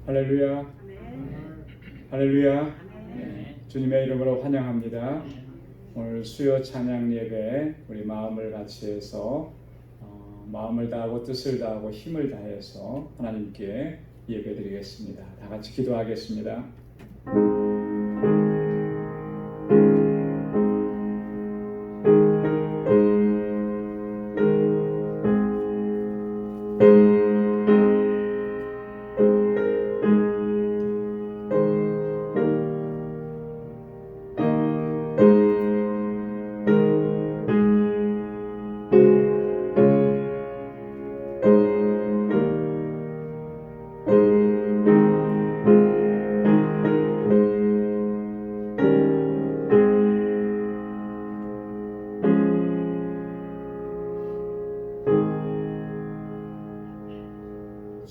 할렐루야. 할렐루야. 네. 주님의 이름으로 환영합니다. 오늘 수요 찬양 예배 우리 마음을 같이 해서 마음을 다하고 뜻을 다하고 힘을 다해서 하나님께 예배드리겠습니다. 다 같이 기도하겠습니다.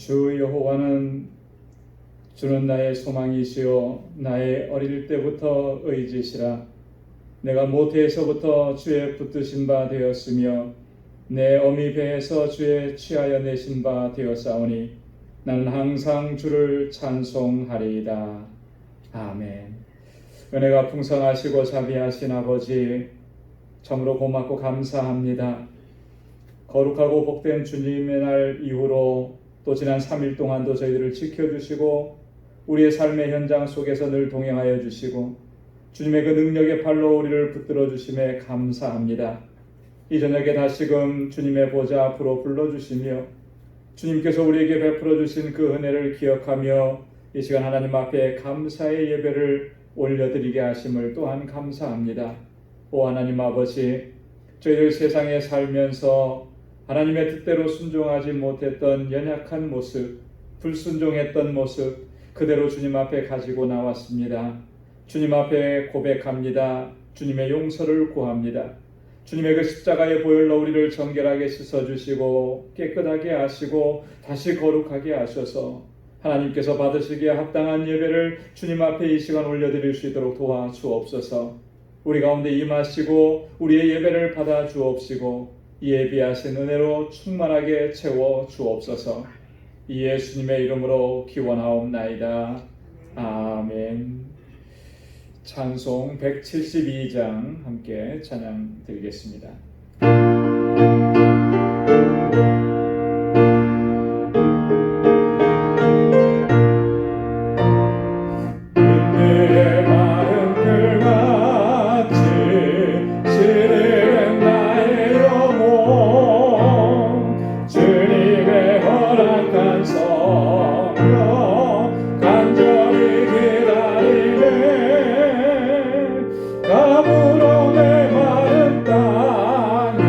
주 여호와는 주는 나의 소망이시요 나의 어릴 때부터 의지시라. 내가 모태에서부터 주의 붙드신 바 되었으며 내 어미 배에서 주의 취하여 내신 바 되었사오니 나는 항상 주를 찬송하리이다. 아멘. 은혜가 풍성하시고 자비하신 아버지, 참으로 고맙고 감사합니다. 거룩하고 복된 주님의 날 이후로 또 지난 3일 동안도 저희들을 지켜주시고 우리의 삶의 현장 속에서 늘 동행하여 주시고 주님의 그 능력의 팔로 우리를 붙들어 주심에 감사합니다. 이 저녁에 다시금 주님의 보좌 앞으로 불러주시며 주님께서 우리에게 베풀어 주신 그 은혜를 기억하며 이 시간 하나님 앞에 감사의 예배를 올려드리게 하심을 또한 감사합니다. 오 하나님 아버지, 저희들 세상에 살면서 하나님의 뜻대로 순종하지 못했던 연약한 모습, 불순종했던 모습 그대로 주님 앞에 가지고 나왔습니다. 주님 앞에 고백합니다. 주님의 용서를 구합니다. 주님의 그 십자가의 보혈로 우리를 정결하게 씻어주시고 깨끗하게 하시고 다시 거룩하게 하셔서 하나님께서 받으시기에 합당한 예배를 주님 앞에 이 시간 올려드릴 수 있도록 도와주옵소서. 우리 가운데 임하시고 우리의 예배를 받아 주옵시고 예비하신 은혜로 충만하게 채워 주옵소서. 이 예수님의 이름으로 기원하옵나이다. 아멘. 찬송 172장 함께 찬양 드리겠습니다. 감으로 내 마른 땅에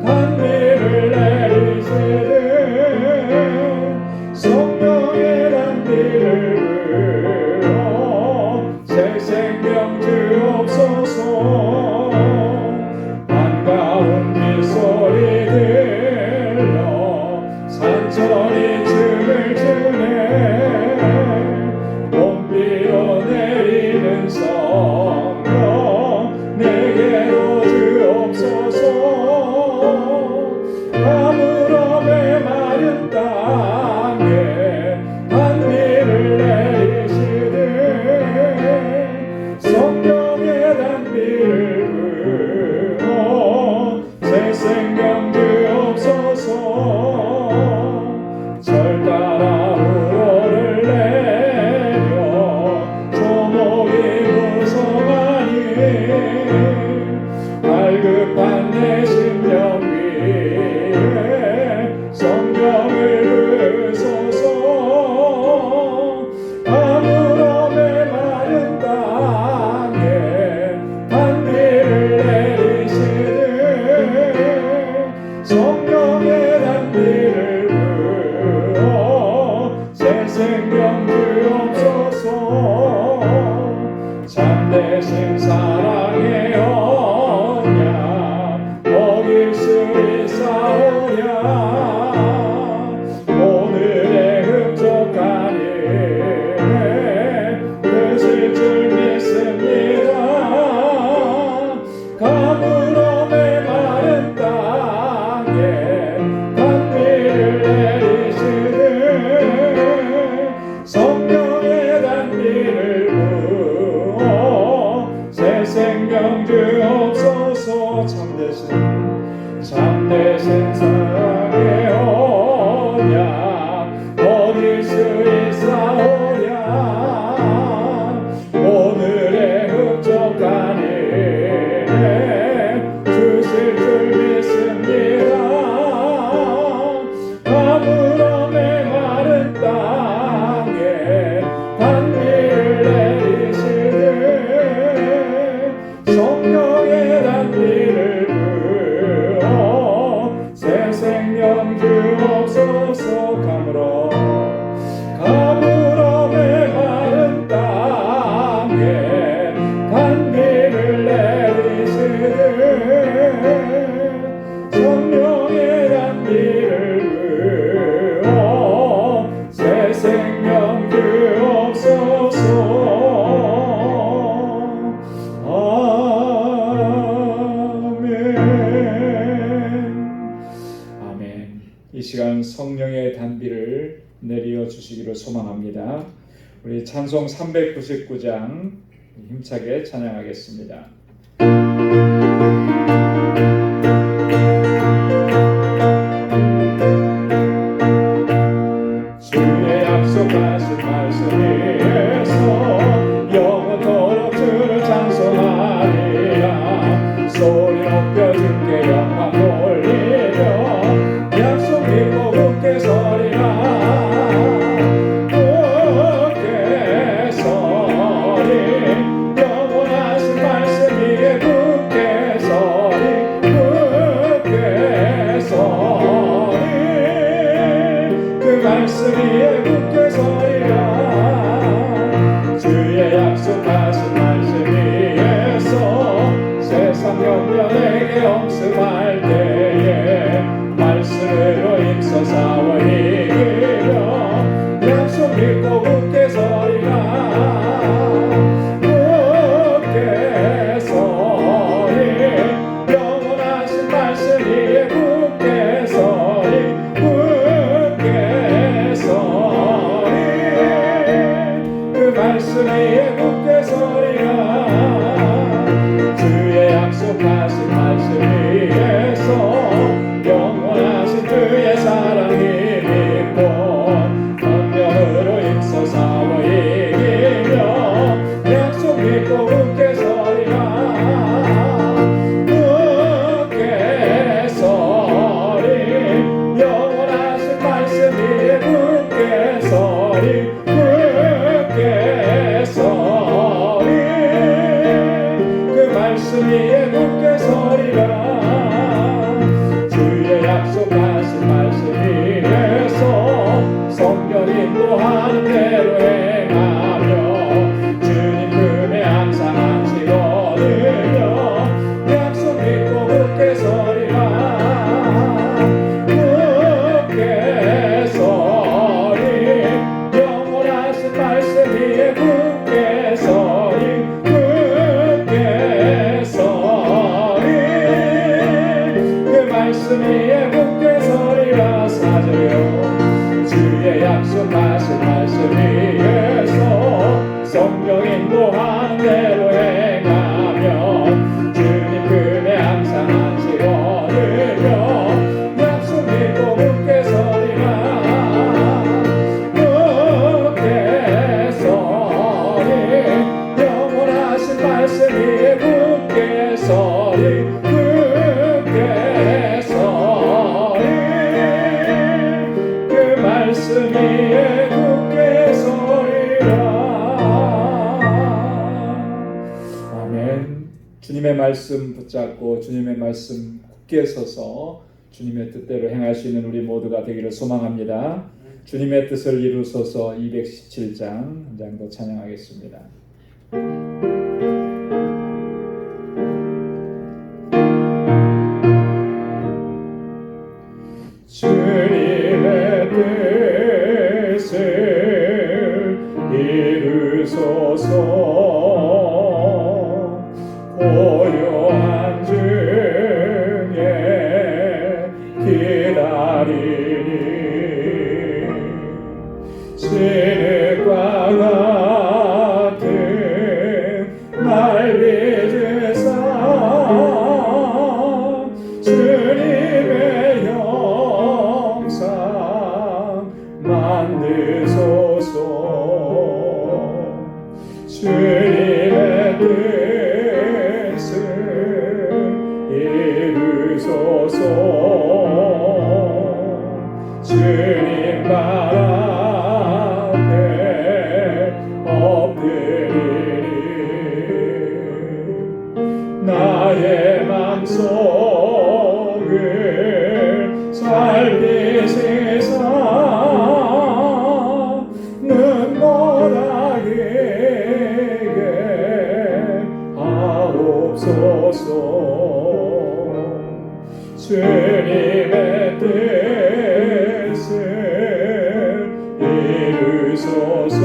단비를 내리 우리 찬송 399장 힘차게 찬양하겠습니다. 주의 약속하신 말씀 위에서 영원토록 주를 찬송하리라. 소리 높여 주께 영광 돌리며 약속 믿고 굳게 서리라. 말씀 위에 굳게 서리라. 주의 약속하신 말씀 위에서 세상 영령에게 엄습할 때에 말씀으로 힘써 싸워 이기며 약속 믿고 굳게 서리라. 굳게 서리 영원하신 말씀 위에 굳게 서리. 말씀 위에 굳게 서리라. 주의 약속하신 말씀 위에서 영원하신 주의 사랑 힘입고 권명으로 힘써 싸워 이기며 약속 믿고 굳게 서리라. 굳게 서리 영원하신 말씀 위에 굳게 서리. 말씀 위에 굳게 서리라. 주의 약속하신 말씀 위에서 성령 인도하는 대로 행하며 주님 품에 항상 안식 얻으며 약속 믿고 굳게 서리라. 굳게 서리 영원하신 말씀 위에 굳게 서리. 말씀 위에 굳게 서리라. 사절요. 주의 약속하신 말씀 위에서 성령 인도하는 대로 행하며 주님 품에 항상 안식 얻으며 약속 믿고 굳게 서리라. 굳게 서리 영원하신 말씀 위에 굳게 서리. 말씀 위에 굳게 서리라. 아멘. 주님의 말씀 붙잡고 주님의 말씀 굳게 서서 주님의 뜻대로 행할 수 있는 우리 모두가 되기를 소망합니다. 주님의 뜻을 이루소서. 217장 한 장 더 찬양하겠습니다. 주님의 뜻을 이루소서. 고요한 중에 기다리니 진흙과 같은 날 빚으사 주님의 영상 만드소서. 주님의 뜻을 이루소서. 주님 발 앞에 엎드리리. 나의 맘속을 살피시사 눈보라기게 하옵소서. 주님의 뜻을 이루소서.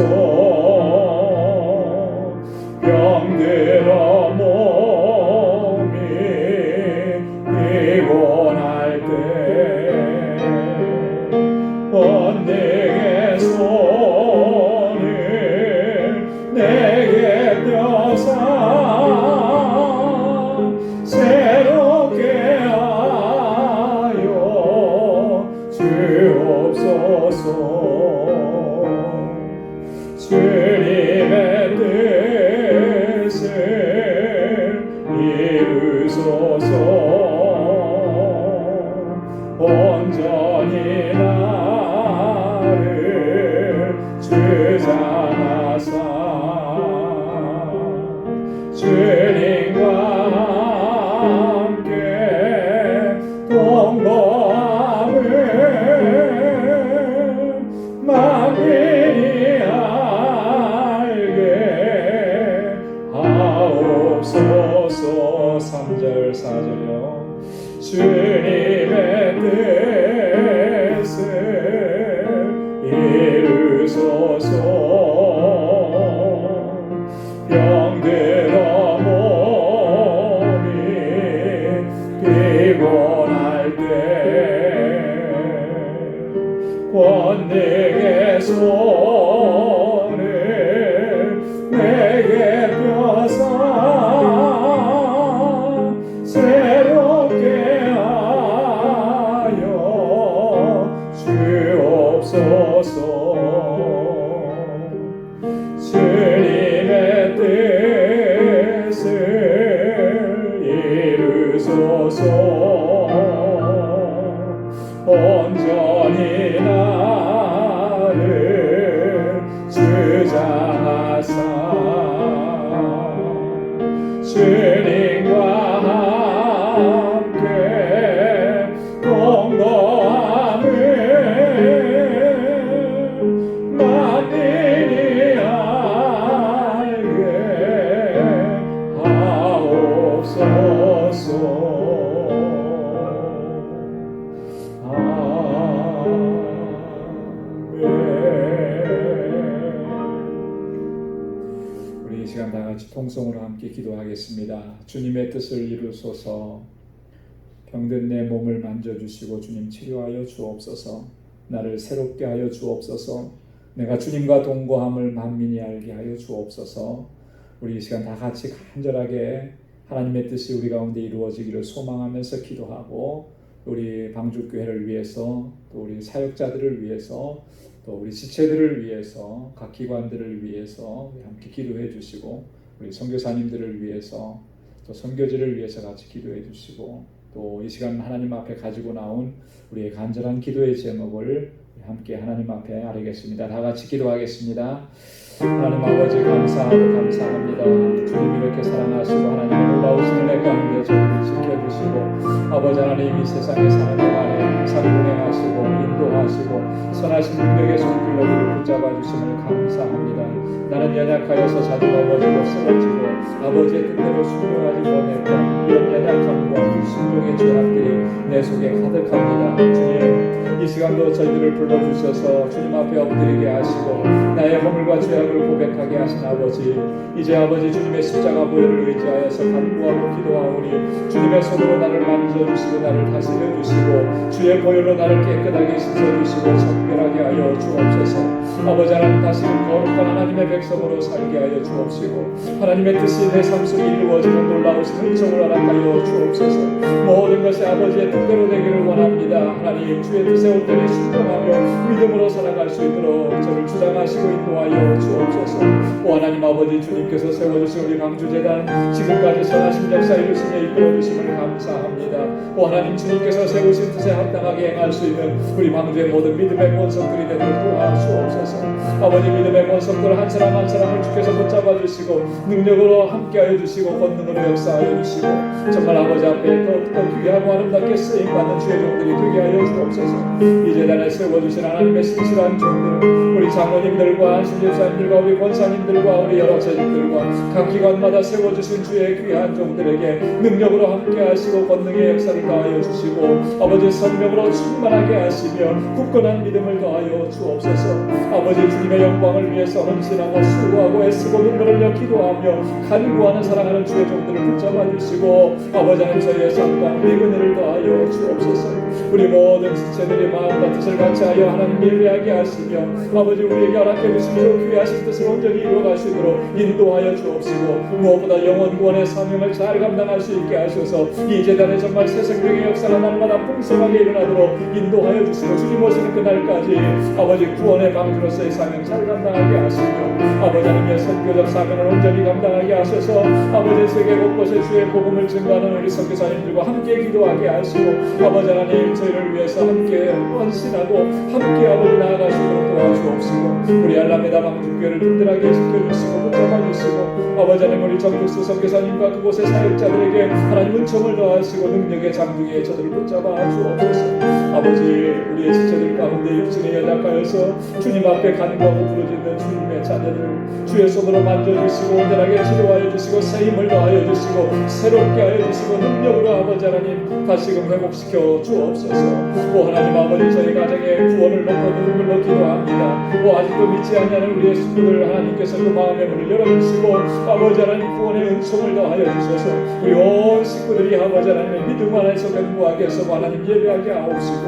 병들어 몸이 피곤할 때 번뇌의 손을 주님과 함께 동거함을 만민이 알게 하옵소서. 3절 4절요. 주님의 뜻을 이루소서. 병들어 몸이 피곤할 때 권능의 손을 내게 펴사 새롭게 하여 주옵소서. 주님의 뜻을 이루소서. 온전히 나를 주장하사 주님과 함께 동거함을 만민이 알게 하옵소서. 우리 이 시간 다 같이 통성으로 함께 기도하겠습니다. 주님의 뜻을 이루소서. 병든 내 몸을 만져주시고 주님 치료하여 주옵소서. 나를 새롭게 하여 주옵소서. 내가 주님과 동거함을 만민이 알게 하여 주옵소서. 우리 이 시간 다 같이 간절하게 하나님의 뜻이 우리 가운데 이루어지기를 소망하면서 기도하고, 우리 방주교회를 위해서, 또 우리 사역자들을 위해서, 또 우리 지체들을 위해서, 각 기관들을 위해서 함께 기도해 주시고, 우리 선교사님들을 위해서, 또 선교지를 위해서 같이 기도해 주시고, 또 이 시간 하나님 앞에 가지고 나온 우리의 간절한 기도의 제목을 함께 하나님 앞에 아뢰겠습니다. 다 같이 기도하겠습니다. 하나님 아버지 감사합니다. 주님 이렇게 사랑하시고 하나님의 놀라우신 은혜 가운데 저희를 지켜주시고, 아버지 하나님 이 세상에 사는 동안에 항상 동행하시고 인도하시고 선하신 능력의 손길로 우리를 붙잡아 주심을 감사합니다. 나는 연약하여서 자주 넘어지고 쓰러지고 아버지의 뜻대로 순종하지 못했던 이런 연약함과 불순종의 죄악들이 내 속에 가득합니다. 주님 이 시간도 저희들을 불러주셔서 주님 앞에 엎드리게 하시고 나의 허물과 죄악을 고백하게 하신 아버지, 이제 아버지 주님의 십자가 보혈을 의지하여서 간구하고 기도하오니 주님의 손으로 나를 만져주시고 나를 다스려주시고 주의 보혈로 나를 깨끗하게 씻어주시고 정결하게 하여 주옵소서. 아버지 하나님 다시 거룩한 하나님의 백성으로 살게 하여 주옵시고 하나님의 뜻이 내 삶 속에 이루어지는 놀라우신 은총을 허락하여 주옵소서. 모든 것이 아버지의 뜻대로 되기를 원합니다. 하나님 주의 뜻에 온전히 순종하며 믿음으로 살아갈 수 있도록 저를 주장하시고 인도하여 주옵소서. 오 하나님 아버지, 주님께서 세워주신 우리 방주재단 지금까지 선하신 역사 이루시며 이끌어주심을 감사합니다. 오 하나님, 주님께서 세우신 뜻에 합당하게 행할 수 있는 우리 방주의 모든 믿음의 권속들이 되도록 도와주옵소서. 아버지, 믿음의 권속들 한 사람 한 사람을 주께서 붙잡아 주시고 능력으로 함께하여 주시고 권능으로 역사하여 주시고 정말 아버지 앞에 더욱더 귀하고 아름답게 쓰임받는 주의 종들이 되게 하여 주옵소서. 이 재단에 세워주신 하나님의 신실한 종들, 우리 장로님들과 신집사님들과 우리 권사님들과 우리 여러 재직들과 각 기관마다 세워주신 주의 귀한 종들에게 능력으로 함께하시고 권능의 역사를 더하여 주시고 아버지 성령으로 충만하게 하시며 굳건한 믿음을 더하여 주옵소서. 아버지, 주님의 영광을 위해서 헌신하고 수고하고 애쓰고 눈물을 흘려 기도하며 간구하는 사랑하는 주의 종들을 붙잡아 주시고 아버지 하나님 저희의 삶과 은혜를 더하여 주옵소서. 우리 모든 지체들이 마음과 뜻을 같이 하여 하나님 예배하게 하시며 아버지 우리에게 허락해 주시기로 귀하신 뜻을 온전히 이루어가시도록 인도하여 주옵시고 무엇보다 영원 구원의 사명을 잘 감당할 수 있게 하셔서 이 재단에 정말 새 생명의 역사가 날마다 풍성하게 일어나도록 인도하여 주시고 주님 오시는 그날까지 아버지 구원의 방주로서의 사명 잘 감당하게 하시며 아버지 하나님의 선교적 사명을 온전히 감당하게 하셔서 아버지 세계 곳곳에 주의 복음을 증거하는 우리 선교사님들과 함께 기도하게 하시고 아버지 하나님 하나님 저희를 위해서 함께 헌신하고 함께 아버지 나아갈 수 있도록 도와주옵시고 우리 알라메다 방주교회를 든든하게 지켜주시고 붙잡아주시고 아버지 하나님 우리 정국수 선교사님과 그곳의 사역자들에게 하나님 은총을 더하시고 능력의 장중에 저들을 붙잡아 주옵소서. 아버지 우리의 지체들 가운데 육신에 연약하여서 주님 앞에 간구하고 부르짖는 주님의 자녀들 주의 손으로 만져주시고 온전하게 치료하여 주시고 세임을 더하여 주시고 새롭게 하여 주시고 능력으로 아버지 하나님 다시금 회복시켜 주옵소서. 오 하나님 아버지 저희 가정에 구원을 놓고 눈물을 놓기도 합니다. 오 아직도 믿지 않는 우리의 식구들 하나님께서 그 마음의 문을 열어주시고 아버지 하나님 구원의 은총을 더하여 주셔서 우리 온 식구들이 아버지 하나님의 믿음 안에서 견고하게 해서 하나님 예배하게 하옵시고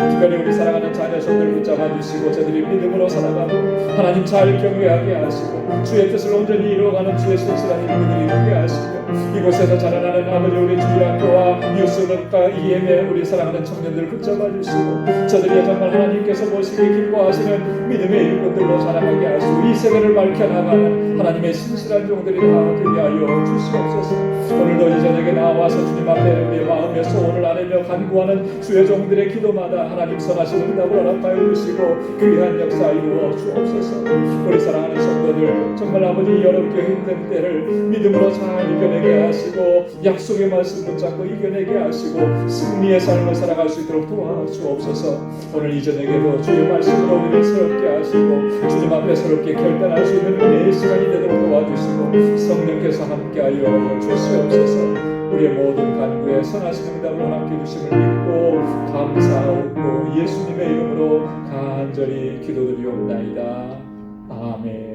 특별히 우리 사랑하는 자녀 손들 붙잡아 주시고 저들이 믿음으로 살아가고 하나님 잘 경외하게 하시고 주의 뜻을 온전히 이루어가는 주의 신실한 일꾼들이 되게 하시고 이곳에서 자라나는 아버지 우리 주일학교와 뉴스덕과 EM의 우리 사랑하는 청년들 붙잡아 주시고 저들이 정말 하나님께서 보시기 기뻐하시는 믿음의 일꾼들로 자라나게 하시고 이 세계를 밝혀나가는 하나님의 신실한 종들이 다 되게 하여 주시옵소서. 오늘도 이 저녁에 나와서 주님 앞에 우리의 마음의 소원을 아뢰며 간구하는 주의 종들의 기도마다 하나님 선하신 응답을 허락하여 주시고 귀한 역사 이루어 주옵소서. 우리 사랑하는 성도들 정말 아버지 어렵게 힘든 때를 믿음으로 잘 이겨내게 하시고 약속의 말씀 붙잡고 이겨내게 하시고 승리의 삶을 살아갈 수 있도록 도와주옵소서. 오늘 이 저녁에도 주의 말씀으로 우리를 새롭게 하시고 주님 앞에 새롭게 결단할 수 있는 은혜의 시간이 되도록 도와주시고 성령께서 함께하여 주시옵소서. 우리의 모든 간구에 선하신 응답을 허락해 주심을 믿고 감사하고 예수님의 이름으로 간절히 기도드리옵나이다. 아멘.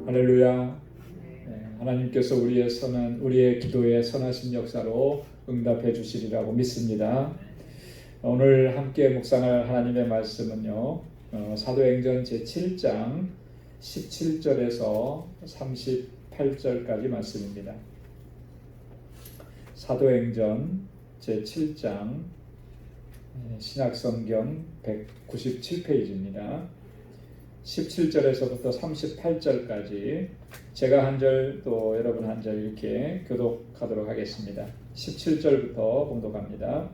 할렐루야. 하나님께서 우리의 기도에 선하신 역사로 응답해 주시리라고 믿습니다. 오늘 함께 묵상할 하나님의 말씀은요, 사도행전 제7장 17절에서 38절까지 말씀입니다. 사도행전 제7장 신약성경 197페이지입니다. 17절에서부터 38절까지 제가 한 절 또 여러분 한 절 이렇게 교독하도록 하겠습니다. 17절부터 봉독합니다.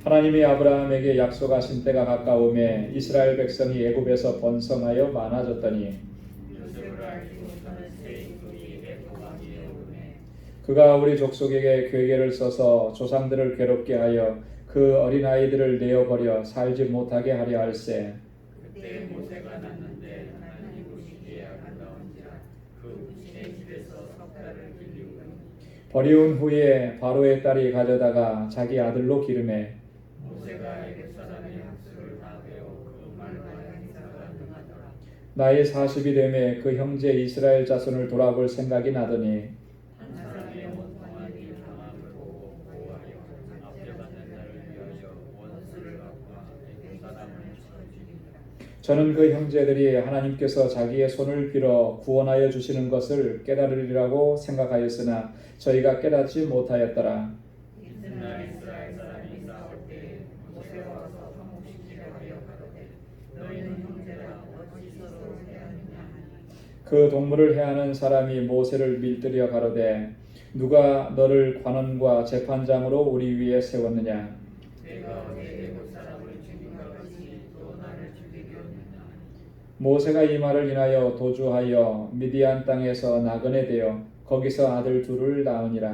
하나님이 아브라함에게 약속하신 때가 가까우매 이스라엘 백성이 애굽에서 번성하여 많아졌더니 그가 우리 족속에게 괴계를 써서 조상들을 괴롭게 하여 그 어린아이들을 내어버려 살지 못하게 하려 할세. 그때 모세가 났는데 하나님이 보시기에 아름다운지라 그 부친의 집에서 석 달을 길리고 버리운 후에 바로의 딸이 가져다가 자기 아들로 기르매 모세가 애굽 사람의 학술을 다 배워 그 말과 행사가 능하더라. 나이 40이 되매 그 형제 이스라엘 자손을 돌아볼 생각이 나더니 한 사람의 원통한 일 당함을 보고 보호하여 압제받는 자를 위하여 원수를 갚아 애굽 사람을 쳐 죽이니라. 저는 그 형제들이 하나님께서 자기의 손을 빌어 구원하여 주시는 것을 깨달으리라고 생각하였으나 저희가 깨닫지 못하였더라. 이튿날 이스라엘 사람이 싸울 때 모세가 와서 화목시키려 하여 가로되 너희는 형제라 어찌 서로 해하느냐. 그 동물을 해하는 사람이 모세를 밀들여 가로되 누가 너를 관원과 재판장으로 우리 위에 세웠느냐. 내가 어제 애굽 사람을 죽인 것 같이 또 나를 죽이려느냐. 모세가 이 말을 인하여 도주하여 미디안 땅에서 나그네 되어 거기서 아들 둘을 낳으니라.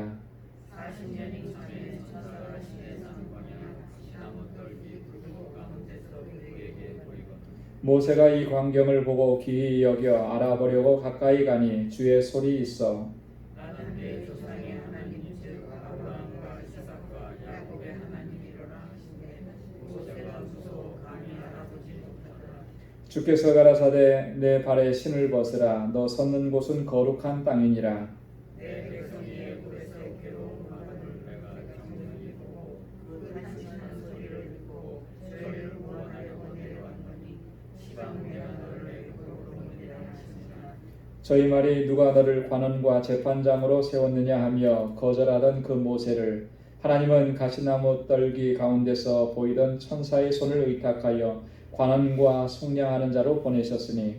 40년이 전에 천사가 시내 상권이나 시나무 떨기 굵은 가운데서 그에게 보이거든. 모세가 이 광경을 보고 기이 여겨 알아보려고 가까이 가니 주의 손이 있어 나는 내 조상의 하나님 즉 아브라함과 이삭과 야곱의 하나님이로라 하시되 모세가 무서워 감히 알아보지 못하더라. 주께서 가라사대 내 발에 신을 벗으라. 너 섰는 곳은 거룩한 땅이니라. 내 백성이 애굽에서 괴로운 마음을 내가 경륜히 보고 그 간신한 소리를 듣고 저희를 구원하려고 내려왔노니 시방 내가 너를 애굽으로 보내리라 하시니라. 저희 말이 누가 너를 관원과 재판장으로 세웠느냐 하며 거절하던 그 모세를 하나님은 가시나무 떨기 가운데서 보이던 천사의 손을 의탁하여 관원과 속량하는 자로 보내셨으니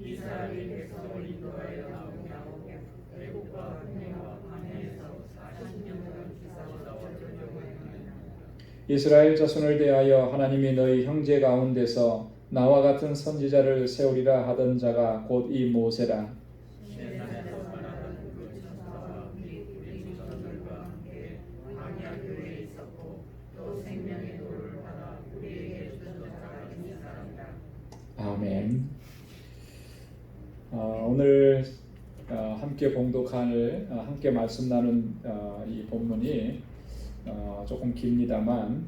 이 사람이 백성을 인도하여 나오며 애국과 홍해와 광야에서 40년 동안 싸워 이스라엘 자손을 대하여 하나님이 너희 형제 가운데서 나와 같은 선지자를 세우리라 하던 자가 곧 이 모세라. 시내산에서 말하던 그 천사와 우리 조상들과 함께 광야 교회에 있었고 또 생명의 도를 받아 우리에게 주던 자가 이 사람이라. 아멘. 오늘 함께 봉독할 함께 말씀 나눈 이 본문이 조금 깁니다만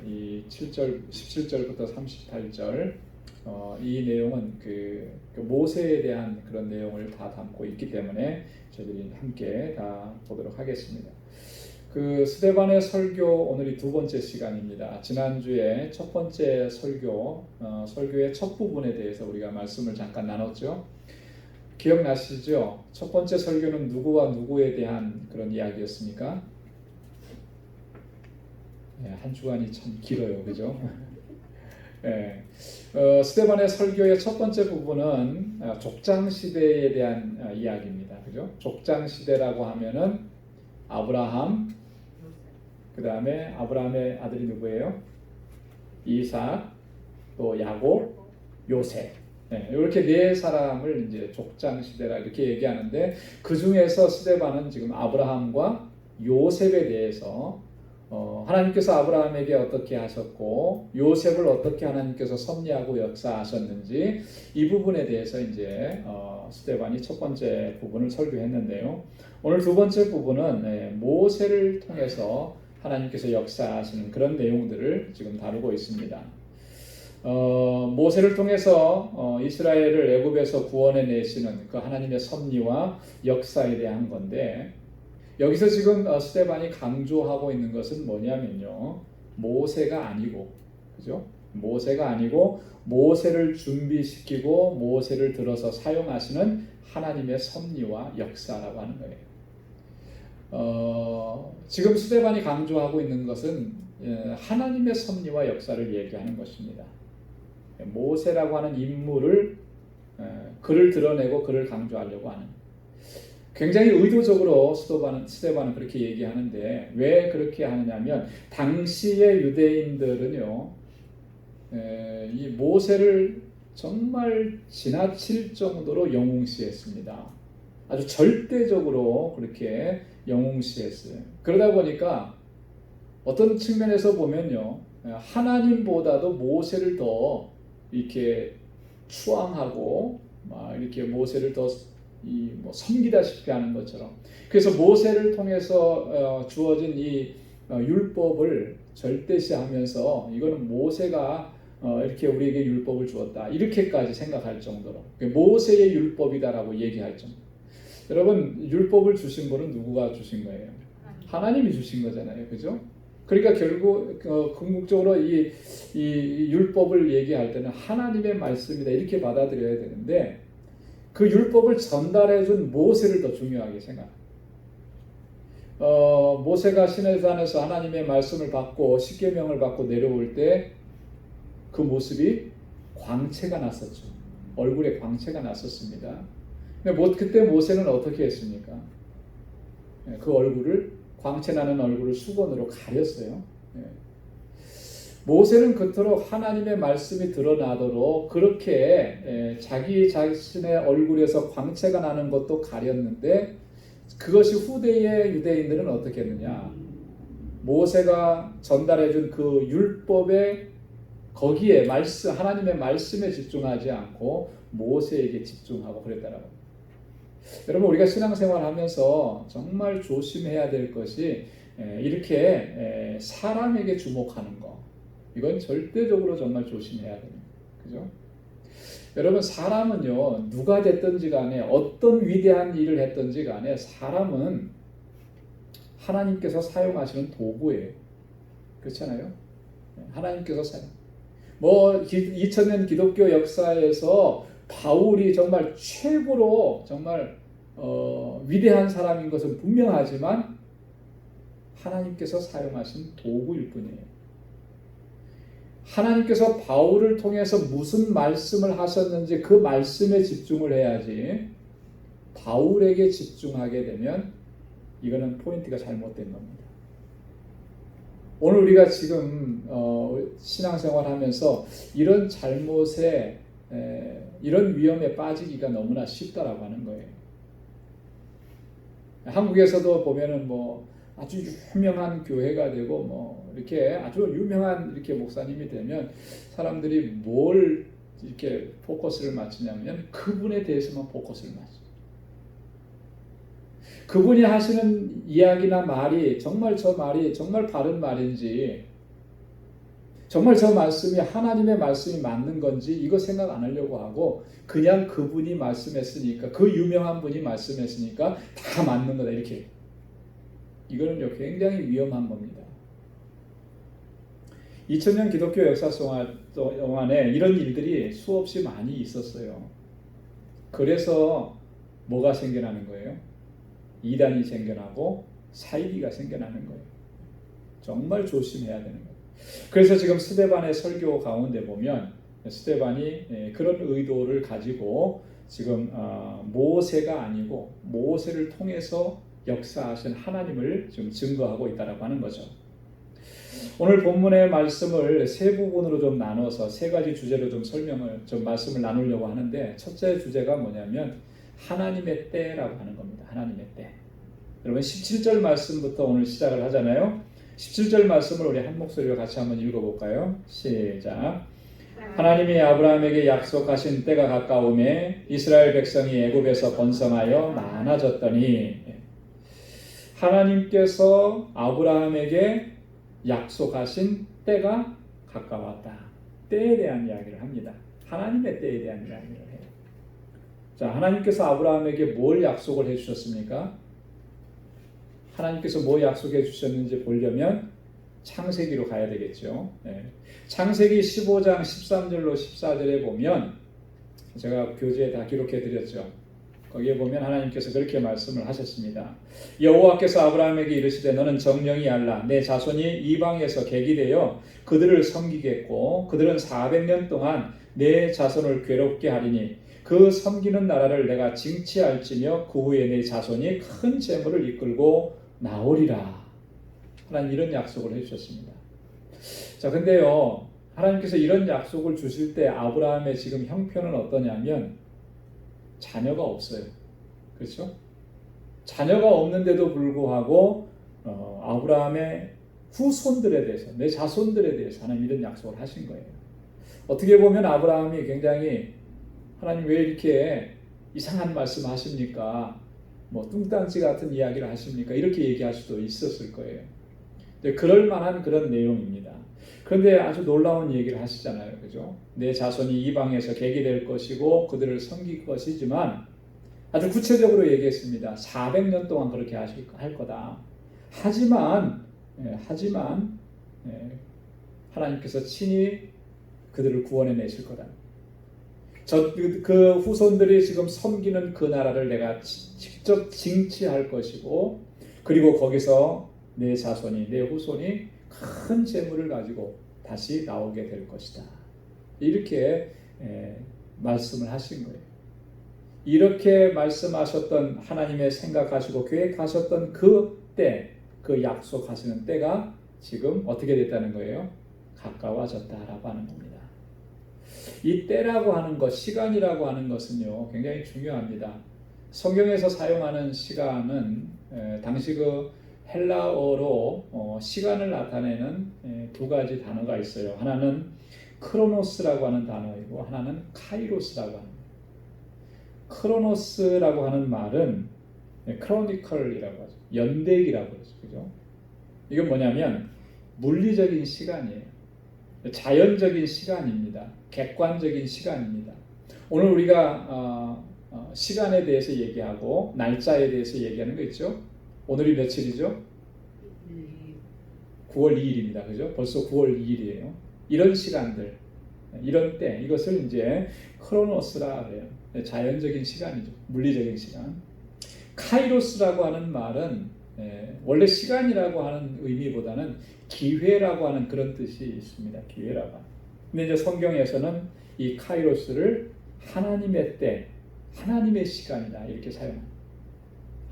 이 7절 17절부터 38절 이 내용은 그 모세에 대한 그런 내용을 다 담고 있기 때문에 저희들이 함께 다 보도록 하겠습니다. 그 스데반의 설교 오늘이 두 번째 시간입니다. 지난주에 첫 번째 설교의 첫 부분에 대해서 우리가 말씀을 잠깐 나눴죠. 기억나시죠? 첫 번째 설교는 누구와 누구에 대한 그런 이야기였습니까? 네, 한 주간이 참 길어요, 그죠? 네. 스데반의 설교의 첫 번째 부분은 족장 시대에 대한 이야기입니다, 그죠? 족장 시대라고 하면은 아브라함, 그 다음에 아브라함의 아들이 누구예요? 이삭, 또 야곱, 요셉. 네, 이렇게 네 사람을 이제 족장 시대라 이렇게 얘기하는데 그 중에서 스데반은 지금 아브라함과 요셉에 대해서 하나님께서 아브라함에게 어떻게 하셨고 요셉을 어떻게 하나님께서 섭리하고 역사하셨는지 이 부분에 대해서 이제 스데반이 첫 번째 부분을 설교했는데요. 오늘 두 번째 부분은 모세를 통해서 하나님께서 역사하시는 그런 내용들을 지금 다루고 있습니다. 모세를 통해서 이스라엘을 애굽에서 구원해 내시는 그 하나님의 섭리와 역사에 대한 건데 여기서 지금 스데반이 강조하고 있는 것은 뭐냐면요. 모세가 아니고, 그죠? 모세가 아니고 모세를 준비시키고 모세를 들어서 사용하시는 하나님의 섭리와 역사라고 하는 거예요. 지금 스데반이 강조하고 있는 것은 하나님의 섭리와 역사를 얘기하는 것입니다. 모세라고 하는 인물을 그를 드러내고 그를 강조하려고 하는 굉장히 의도적으로 스데반은 그렇게 얘기하는데 왜 그렇게 하느냐면 당시의 유대인들은요 이 모세를 정말 지나칠 정도로 영웅시했습니다. 아주 절대적으로 그렇게 영웅시했어요. 그러다 보니까 어떤 측면에서 보면요 하나님보다도 모세를 더 이렇게 추앙하고 막 이렇게 모세를 더 섬기다시피 하는 것처럼 그래서 모세를 통해서 주어진 이 율법을 절대시하면서 이거는 모세가 이렇게 우리에게 율법을 주었다 이렇게까지 생각할 정도로 모세의 율법이다라고 얘기할 정도. 여러분 율법을 주신 분은 누구가 주신 거예요? 하나님이 주신 거잖아요, 그죠? 그러니까 결국 궁극적으로 이 율법을 얘기할 때는 하나님의 말씀이다 이렇게 받아들여야 되는데 그 율법을 전달해 준 모세를 더 중요하게 생각합니다. 모세가 시내산에서 하나님의 말씀을 받고 십계명을 받고 내려올 때 그 모습이 광채가 났었죠. 얼굴에 광채가 났었습니다. 근데 그때 모세는 어떻게 했습니까? 그 얼굴을 광채 나는 얼굴을 수건으로 가렸어요. 모세는 그토록 하나님의 말씀이 드러나도록 그렇게 자기 자신의 얼굴에서 광채가 나는 것도 가렸는데 그것이 후대의 유대인들은 어떻게 했느냐? 모세가 전달해준 그 율법의 거기에 하나님의 말씀에 집중하지 않고 모세에게 집중하고 그랬다라고. 여러분 우리가 신앙생활하면서 정말 조심해야 될 것이 이렇게 사람에게 주목하는 거. 이건 절대적으로 정말 조심해야 됩니다. 그죠? 여러분 사람은요 누가 됐든지 간에 어떤 위대한 일을 했든지 간에 사람은 하나님께서 사용하시는 도구예요. 그렇잖아요? 하나님께서 2000년 기독교 역사에서 바울이 정말 최고로 정말 위대한 사람인 것은 분명하지만 하나님께서 사용하신 도구일 뿐이에요. 하나님께서 바울을 통해서 무슨 말씀을 하셨는지 그 말씀에 집중을 해야지 바울에게 집중하게 되면 이거는 포인트가 잘못된 겁니다. 오늘 우리가 지금 신앙생활 하면서 이런 잘못에 이런 위험에 빠지기가 너무나 쉽다라고 하는 거예요. 한국에서도 보면은 뭐 아주 유명한 교회가 되고 뭐 이렇게 아주 유명한 이렇게 목사님이 되면 사람들이 뭘 이렇게 포커스를 맞추냐면 그분에 대해서만 포커스를 맞춰요. 그분이 하시는 이야기나 말이 정말 저 말이 정말 바른 말인지, 정말 저 말씀이 하나님의 말씀이 맞는 건지 이거 생각 안 하려고 하고 그냥 그분이 말씀했으니까, 그 유명한 분이 말씀했으니까 다 맞는 거다 이렇게. 이거는요 굉장히 위험한 겁니다. 2000년 기독교 역사 동안에 이런 일들이 수없이 많이 있었어요. 그래서 뭐가 생겨나는 거예요? 이단이 생겨나고 사이비가 생겨나는 거예요. 정말 조심해야 되는 거예요. 그래서 지금 스데반의 설교 가운데 보면 스데반이 그런 의도를 가지고 지금 모세가 아니고 모세를 통해서 역사하신 하나님을 지금 증거하고 있다라고 하는 거죠. 오늘 본문의 말씀을 세 부분으로 좀 나눠서 세 가지 주제로 좀 말씀을 나누려고 하는데, 첫째 주제가 뭐냐면 하나님의 때라고 하는 겁니다. 하나님의 때. 여러분 17절 말씀부터 오늘 시작을 하잖아요. 17절 말씀을 우리 한 목소리로 같이 한번 읽어볼까요? 시작. 하나님이 아브라함에게 약속하신 때가 가까우매 이스라엘 백성이 애굽에서 번성하여 많아졌더니, 하나님께서 아브라함에게 약속하신 때가 가까웠다. 때에 대한 이야기를 합니다. 하나님의 때에 대한 이야기를 해요. 자, 하나님께서 아브라함에게 뭘 약속을 해주셨습니까? 하나님께서 뭐 약속해 주셨는지 보려면 창세기로 가야 되겠죠. 창세기 15장 13절로 14절에 보면, 제가 교재에 다 기록해 드렸죠. 거기에 보면 하나님께서 그렇게 말씀을 하셨습니다. 여호와께서 아브라함에게 이르시되 너는 정령이 알라. 내 자손이 이방에서 객이 되어 그들을 섬기겠고 그들은 400년 동안 내 자손을 괴롭게 하리니 그 섬기는 나라를 내가 징치할지며 그 후에 내 자손이 큰 재물을 이끌고 나오리라. 하나님 이런 약속을 해주셨습니다. 자, 근데요 하나님께서 이런 약속을 주실 때 아브라함의 지금 형편은 어떠냐면 자녀가 없어요. 그렇죠? 자녀가 없는데도 불구하고 아브라함의 후손들에 대해서, 내 자손들에 대해서 하나님 이런 약속을 하신 거예요. 어떻게 보면 아브라함이 굉장히 하나님 왜 이렇게 이상한 말씀 하십니까? 뭐 뚱딴지 같은 이야기를 하십니까? 이렇게 얘기할 수도 있었을 거예요. 그럴 만한 그런 내용입니다. 그런데 아주 놀라운 얘기를 하시잖아요. 그죠? 내 자손이 이방에서 객이 될 것이고 그들을 섬길 것이지만 아주 구체적으로 얘기했습니다. 400년 동안 그렇게 할 거다. 하지만 하나님께서 친히 그들을 구원해 내실 거다. 그 후손들이 지금 섬기는 그 나라를 내가 직접 징치할 것이고, 그리고 거기서 내 자손이, 내 후손이 큰 재물을 가지고 다시 나오게 될 것이다. 이렇게 말씀을 하신 거예요. 이렇게 말씀하셨던 하나님의 생각하시고 계획하셨던 그 때, 그 약속하시는 때가 지금 어떻게 됐다는 거예요? 가까워졌다라고 하는 겁니다. 이 때라고 하는 것, 시간이라고 하는 것은요 굉장히 중요합니다. 성경에서 사용하는 시간은 당시 그 헬라어로 시간을 나타내는 두 가지 단어가 있어요. 하나는 크로노스라고 하는 단어이고 하나는 카이로스라고 합니다. 크로노스라고 하는 말은 크로니컬이라고 하죠. 연대기라고 하죠. 그죠? 이건 뭐냐면 물리적인 시간이에요. 자연적인 시간입니다. 객관적인 시간입니다. 오늘 우리가 시간에 대해서 얘기하고 날짜에 대해서 얘기하는 거 있죠? 오늘이 며칠이죠? 9월 2일입니다. 그죠? 벌써 9월 2일이에요. 이런 시간들, 이런 때, 이것을 이제 크로노스라 그래요. 자연적인 시간이죠. 물리적인 시간. 카이로스라고 하는 말은 원래 시간이라고 하는 의미보다는 기회라고 하는 그런 뜻이 있습니다. 기회라고. 근데 이제 성경에서는 이 카이로스를 하나님의 때, 하나님의 시간이다 이렇게 사용합니다.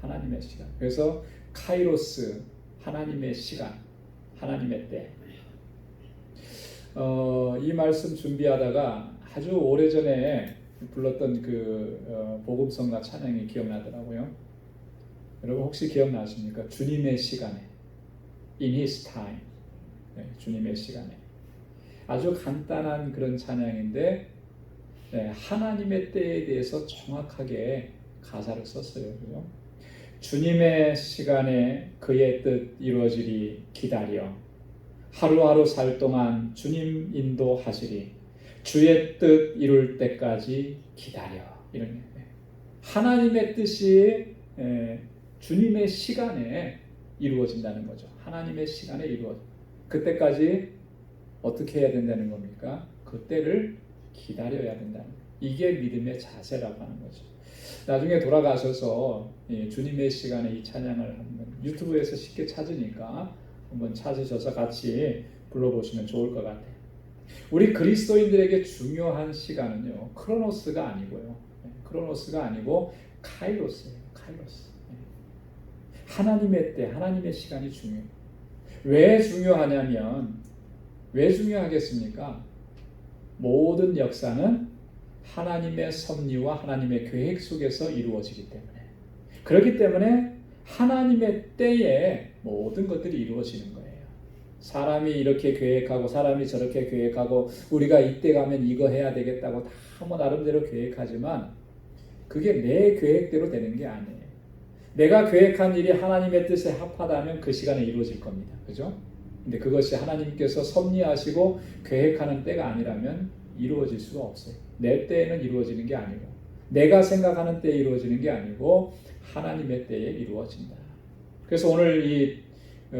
하나님의 시간. 그래서 카이로스, 하나님의 시간, 하나님의 때. 이 말씀 준비하다가 아주 오래전에 불렀던 그 복음성가 찬양이 기억나더라고요. 여러분 혹시 기억나십니까? 주님의 시간에, In His time. 네, 주님의 시간에. 아주 간단한 그런 찬양인데 네, 하나님의 때에 대해서 정확하게 가사를 썼어요. 그죠? 주님의 시간에 그의 뜻 이루어지리 기다려 하루하루 살 동안 주님 인도하시리 주의 뜻 이룰 때까지 기다려. 이런 하나님의 뜻이 주님의 시간에 이루어진다는 거죠. 하나님의 시간에 이루어져. 그때까지 어떻게 해야 된다는 겁니까? 그때를 기다려야 된다는 거예요. 이게 믿음의 자세라고 하는 거죠. 나중에 돌아가셔서 주님의 시간에 이 찬양을 한번 유튜브에서 쉽게 찾으니까 한번 찾으셔서 같이 불러보시면 좋을 것 같아요. 우리 그리스도인들에게 중요한 시간은요, 크로노스가 아니고요. 크로노스가 아니고 카이로스예요. 카이로스. 하나님의 때, 하나님의 시간이 중요해요. 왜 중요하냐면, 왜 중요하겠습니까? 모든 역사는 하나님의 섭리와 하나님의 계획 속에서 이루어지기 때문에, 그렇기 때문에 하나님의 때에 모든 것들이 이루어지는 거예요. 사람이 이렇게 계획하고 사람이 저렇게 계획하고 우리가 이때 가면 이거 해야 되겠다고 다 뭐 나름대로 계획하지만 그게 내 계획대로 되는 게 아니에요. 내가 계획한 일이 하나님의 뜻에 합하다면 그 시간에 이루어질 겁니다. 그죠? 근데 그것이 하나님께서 섭리하시고 계획하는 때가 아니라면 이루어질 수가 없어요. 내 때에는 이루어지는 게 아니고 내가 생각하는 때에 이루어지는 게 아니고 하나님의 때에 이루어진다. 그래서 오늘 이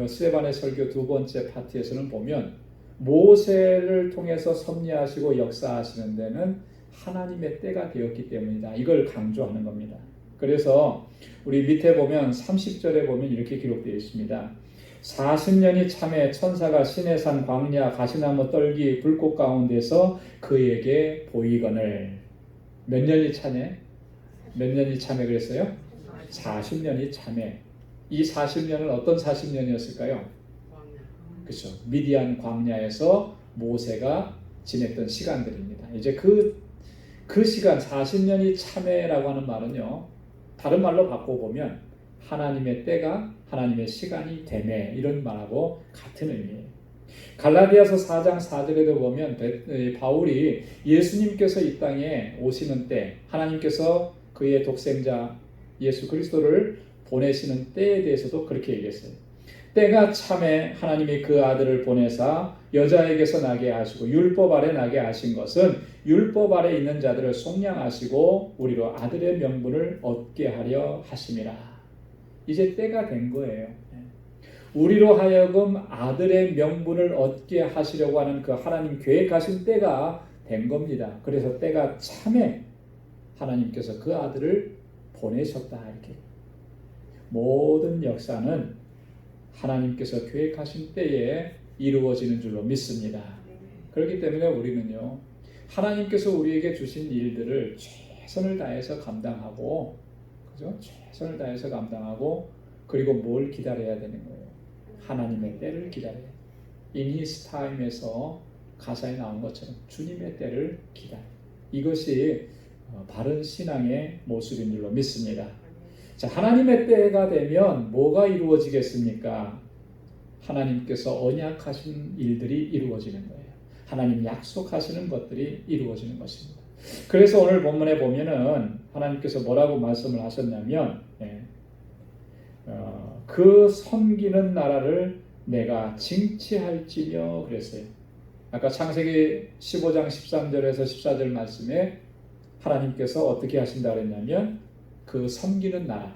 스데반의 설교 두 번째 파트에서는 보면 모세를 통해서 섭리하시고 역사하시는 데는 하나님의 때가 되었기 때문이다. 이걸 강조하는 겁니다. 그래서 우리 밑에 보면 30절에 보면 이렇게 기록되어 있습니다. 40년이 참에 천사가 시내산 광야 가시나무 떨기 불꽃 가운데서 그에게 보이거늘. 몇 년이 참에? 몇 년이 참에 그랬어요? 40년이 참에. 이 40년은 어떤 40년이었을까요? 그렇죠. 미디안 광야에서 모세가 지냈던 시간들입니다. 이제 그 시간 40년이 참회라고 하는 말은요, 다른 말로 바꿔보면 하나님의 때가 하나님의 시간이 되매, 이런 말하고 같은 의미예요. 갈라디아서 4장 4절에도 보면 바울이 예수님께서 이 땅에 오시는 때, 하나님께서 그의 독생자 예수 그리스도를 보내시는 때에 대해서도 그렇게 얘기했어요. 때가 참에 하나님이 그 아들을 보내사 여자에게서 나게 하시고 율법 아래 나게 하신 것은 율법 아래 있는 자들을 속량하시고 우리로 아들의 명분을 얻게 하려 하심이라. 이제 때가 된 거예요. 우리로 하여금 아들의 명분을 얻게 하시려고 하는 그 하나님 계획하신 때가 된 겁니다. 그래서 때가 참에 하나님께서 그 아들을 보내셨다. 이렇게 모든 역사는 하나님께서 계획하신 때에 이루어지는 줄로 믿습니다. 그렇기 때문에 우리는요, 하나님께서 우리에게 주신 일들을 최선을 다해서 감당하고, 그죠? 최선을 다해서 감당하고, 그리고 뭘 기다려야 되는 거예요? 하나님의 때를 기다려야 돼요. In His time에서 가사에 나온 것처럼 주님의 때를 기다려. 이것이 바른 신앙의 모습인 줄로 믿습니다. 자, 하나님의 때가 되면 뭐가 이루어지겠습니까? 하나님께서 언약하신 일들이 이루어지는 거예요. 하나님 약속하시는 것들이 이루어지는 것입니다. 그래서 오늘 본문에 보면은 하나님께서 뭐라고 말씀을 하셨냐면, 그 섬기는 나라를 내가 징치할지며 그랬어요. 아까 창세기 15장 13절에서 14절 말씀에 하나님께서 어떻게 하신다 그랬냐면, 그 섬기는 나라,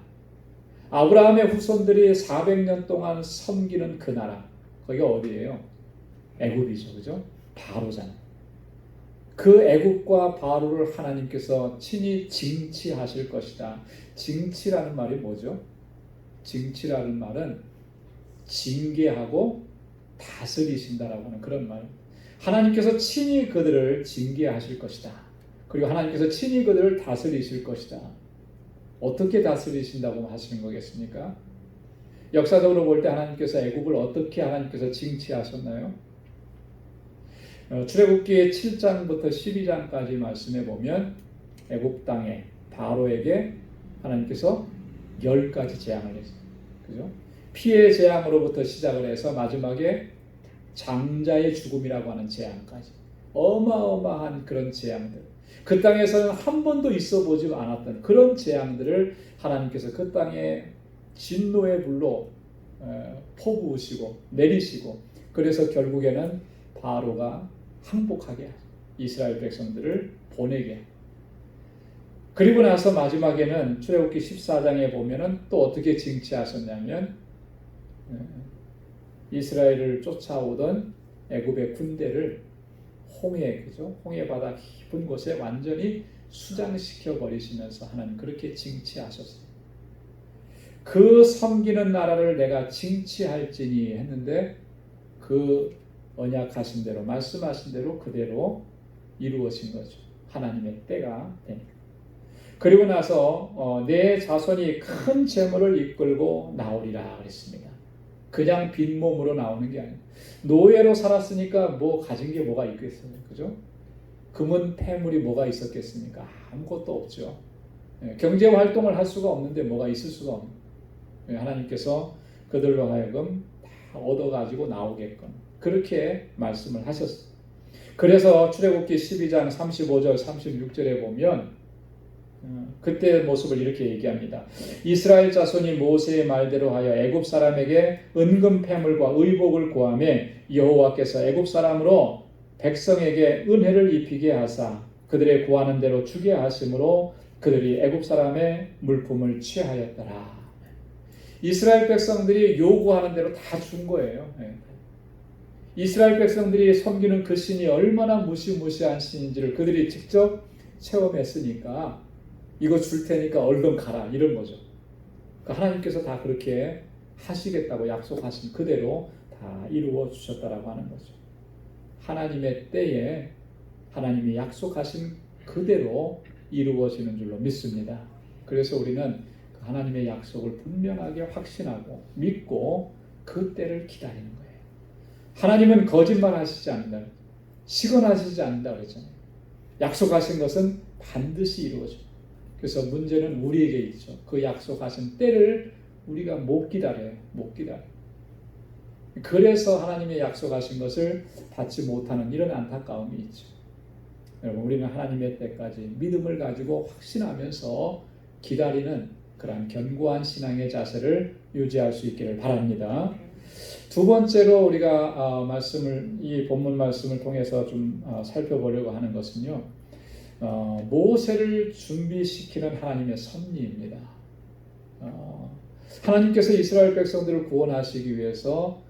아브라함의 후손들이 400년 동안 섬기는 그 나라, 거기가 어디예요? 애굽이죠. 그죠? 바로잖아요. 그 애굽과 바로를 하나님께서 친히 징치하실 것이다. 징치라는 말이 뭐죠? 징치라는 말은 징계하고 다스리신다라고 하는 그런 말. 하나님께서 친히 그들을 징계하실 것이다. 그리고 하나님께서 친히 그들을 다스리실 것이다. 어떻게 다스리신다고 하시는 거겠습니까? 역사적으로 볼 때 하나님께서 애굽을 어떻게 하나님께서 징치하셨나요? 출애굽기 7장부터 12장까지 말씀해 보면 애굽 땅에 바로에게 하나님께서 10가지 재앙을 했어요. 그죠? 피해 재앙으로부터 시작을 해서 마지막에 장자의 죽음이라고 하는 재앙까지 어마어마한 그런 재앙들, 그 땅에서는 한 번도 있어 보지 않았던 그런 재앙들을 하나님께서 그 땅에 진노의 불로 퍼부으시고 내리시고, 그래서 결국에는 바로가 항복하게 이스라엘 백성들을 보내게. 그리고 나서 마지막에는 출애굽기 14장에 보면은 또 어떻게 징치하셨냐면 이스라엘을 쫓아오던 애굽의 군대를 홍해 바다 깊은 곳에 완전히 수장시켜 버리시면서 하나님 그렇게 징치하셨어요. 그 섬기는 나라를 내가 징치할지니 했는데 그 언약하신 대로 말씀하신 대로 그대로 이루어진 거죠. 하나님의 때가 되니까. 그리고 나서 내 자손이 큰 재물을 이끌고 나오리라 그랬습니다. 그냥 빈몸으로 나오는 게 아니에요. 노예로 살았으니까 뭐 가진 게 뭐가 있겠어요. 그죠? 금은 패물이 뭐가 있었겠습니까? 아무것도 없죠. 경제 활동을 할 수가 없는데 뭐가 있을 수가 없는. 하나님께서 그들로 하여금 다 얻어가지고 나오게끔 그렇게 말씀을 하셨어요. 그래서 출애굽기 12장 35절 36절에 보면 그때의 모습을 이렇게 얘기합니다. 이스라엘 자손이 모세의 말대로 하여 애굽 사람에게 은금 패물과 의복을 구하매 여호와께서 애굽 사람으로 백성에게 은혜를 입히게 하사 그들의 구하는 대로 주게 하심으로 그들이 애굽 사람의 물품을 취하였더라. 이스라엘 백성들이 요구하는 대로 다 준 거예요. 이스라엘 백성들이 섬기는 그 신이 얼마나 무시무시한 신인지를 그들이 직접 체험했으니까 이거 줄 테니까 얼른 가라 이런 거죠. 그러니까 하나님께서 다 그렇게 하시겠다고 약속하신 그대로 다 이루어 주셨다라고 하는 거죠. 하나님의 때에 하나님이 약속하신 그대로 이루어지는 줄로 믿습니다. 그래서 우리는 하나님의 약속을 분명하게 확신하고 믿고 그 때를 기다리는 거예요. 하나님은 거짓말 하시지 않는다. 시건하시지 않는다 그랬잖아요. 약속하신 것은 반드시 이루어져요. 그래서 문제는 우리에게 있죠. 그 약속하신 때를 우리가 못 기다려요. 못 기다려요. 그래서 하나님의 약속하신 것을 받지 못하는 이런 안타까움이 있죠. 여러분, 우리는 하나님의 때까지 믿음을 가지고 확신하면서 기다리는 그러한 견고한 신앙의 자세를 유지할 수 있기를 바랍니다. 두 번째로 우리가 이 본문 말씀을 통해서 좀 살펴보려고 하는 것은요, 모세를 준비시키는 하나님의 섭리입니다. 하나님께서 이스라엘 백성들을 구원하시기 위해서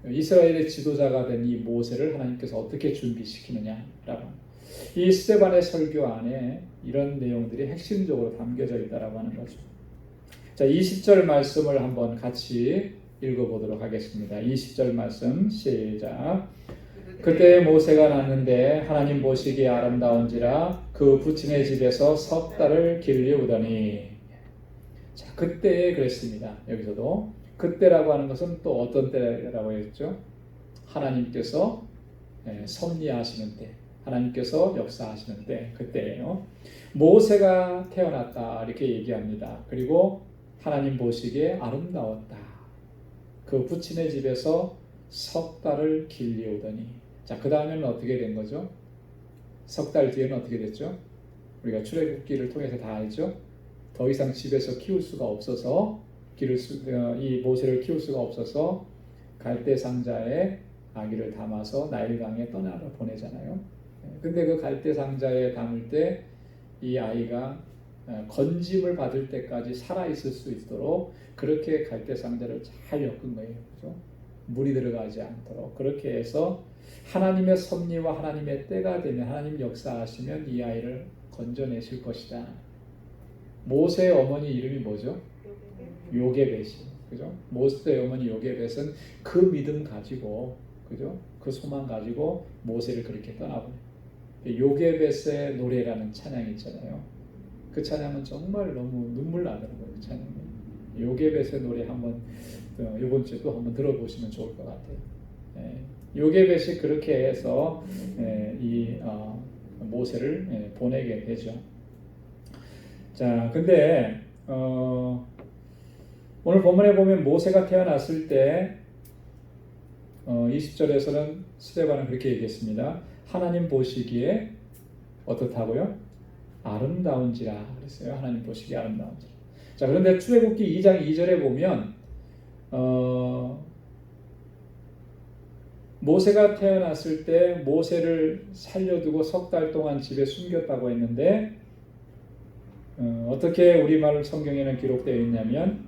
이스라엘의 지도자가 된 이 모세를 하나님께서 어떻게 준비시키느냐라고, 이 스데반의 설교 안에 이런 내용들이 핵심적으로 담겨져 있다라고 하는 거죠. 자, 20절 말씀을 한번 같이 읽어보도록 하겠습니다. 20절 말씀 시작. 그때 모세가 났는데 하나님 보시기에 아름다운지라 그 부친의 집에서 석 달을 길리우더니. 자, 그때에 그랬습니다. 여기서도 그때라고 하는 것은 또 어떤 때라고 했죠? 하나님께서 섭리하시는 때, 하나님께서 역사하시는 때, 그때예요. 모세가 태어났다 이렇게 얘기합니다. 그리고 하나님 보시기에 아름다웠다. 그 부친의 집에서 석 달을 길리우더니. 자, 그 다음에는 어떻게 된 거죠? 석 달 뒤에는 어떻게 됐죠? 우리가 출애굽기를 통해서 다 알죠? 더 이상 집에서 키울 수가 없어서 이 모세를 키울 수가 없어서 갈대 상자에 아기를 담아서 나일강에 떠나러 보내잖아요. 근데 그 갈대 상자에 담을 때 이 아이가 건짐을 받을 때까지 살아 있을 수 있도록 그렇게 갈대 상자를 잘 엮은 거예요. 그죠? 물이 들어가지 않도록 그렇게 해서 하나님의 섭리와 하나님의 때가 되면 하나님 역사하시면 이 아이를 건져내실 것이다. 모세의 어머니 이름이 뭐죠? 요게벳이. 그죠? 모세의 어머니 요게벳은 그 믿음 가지고, 그죠? 그 소망 가지고 모세를 그렇게 떠나보내요. 요게벳의 노래라는 찬양이 있잖아요. 그 찬양은 정말 너무 눈물 나더라고요. 그 찬양이. 요게벳의 노래 한번 이번 주에 또 한번 들어보시면 좋을 것 같아요. 요게벳이 그렇게 해서 이 모세를 보내게 되죠. 자, 근데 오늘 본문에 보면 모세가 태어났을 때 20절에서는 스데반은 그렇게 얘기했습니다. 하나님 보시기에 어떻다고요? 아름다운지라 그랬어요. 하나님 보시기에 아름다운지라. 자, 그런데 출애굽기 2장 2절에 보면 모세가 태어났을 때 모세를 살려두고 석 달 동안 집에 숨겼다고 했는데 어떻게 우리말 성경에는 기록되어 있냐면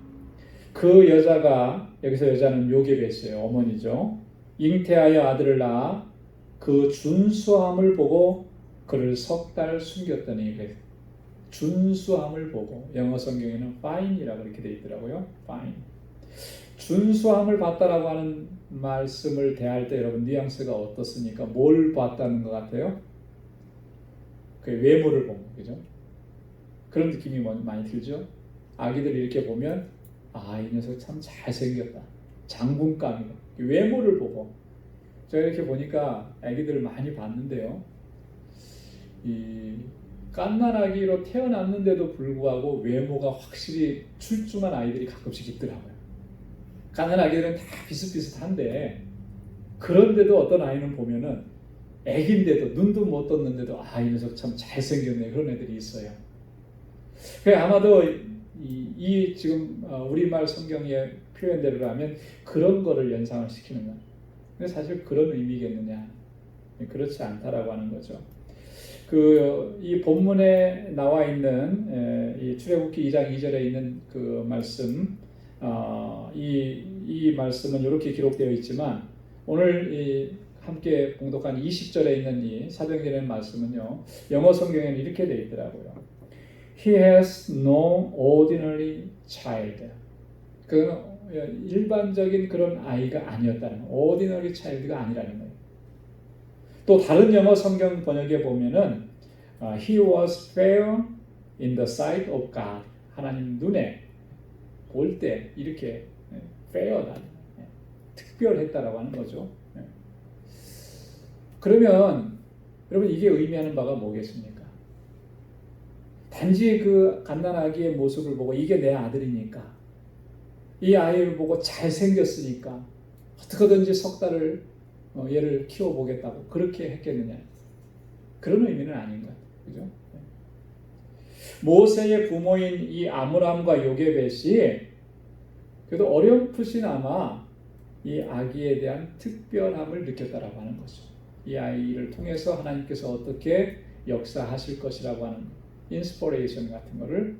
그 여자가, 여기서 여자는 요게벳이에요. 어머니죠. 잉태하여 아들을 낳아 그 준수함을 보고 그를 석 달 숨겼더니, 준수함을 보고, 영어 성경에는 fine이라고 이렇게 되어 있더라고요. fine. 준수함을 봤다라고 하는 말씀을 대할 때 여러분 뉘앙스가 어떻습니까? 뭘 봤다는 것 같아요? 그 외모를 본 거, 그죠? 그런 느낌이 많이 들죠? 아기들 이렇게 보면 이 녀석 참 잘생겼다. 장군감이다. 외모를 보고. 제가 이렇게 보니까 아기들을 많이 봤는데요. 이 갓난아기로 태어났는데도 불구하고 외모가 확실히 출중한 아이들이 가끔씩 있더라고요. 갓난아기들은 다 비슷비슷한데 그런데도 어떤 아이는 보면은 애기인데도 눈도 못 떴는데도 이 녀석 참 잘생겼네, 그런 애들이 있어요. 아마도 이 지금 우리말 성경의 표현대로라면 그런 거를 연상을 시키는 거예요. 근데 사실 그런 의미겠느냐? 그렇지 않다라고 하는 거죠. 이 본문에 나와 있는 이 출애굽기 2장 2절에 있는 그 말씀, 이 말씀은 이렇게 기록되어 있지만 오늘 함께 봉독한 20절에 있는 이 사도행전의 말씀은요, 영어 성경에는 이렇게 되어 있더라고요. He has no ordinary child. 그 일반적인 그런 아이가 아니었다는, ordinary child가 아니라는 거예요. 또 다른 영어 성경 번역에 보면은 He was fair in the sight of God. 하나님 눈에 볼 때 이렇게 fair다, 특별했다라고 하는 거죠. 그러면 여러분 이게 의미하는 바가 뭐겠습니까? 단지 그 갓난아기의 모습을 보고 이게 내 아들이니까, 이 아이를 보고 잘생겼으니까 어떻게든지 석 달을 얘를 키워보겠다고 그렇게 했겠느냐? 그런 의미는 아닌 것 같아요. 그죠? 모세의 부모인 이 아므람과 요게벳이 그래도 어렴풋이나마 이 아기에 대한 특별함을 느꼈다라고 하는 거죠. 이 아이를 통해서 하나님께서 어떻게 역사하실 것이라고 하는 인스퍼레이션 같은 거를,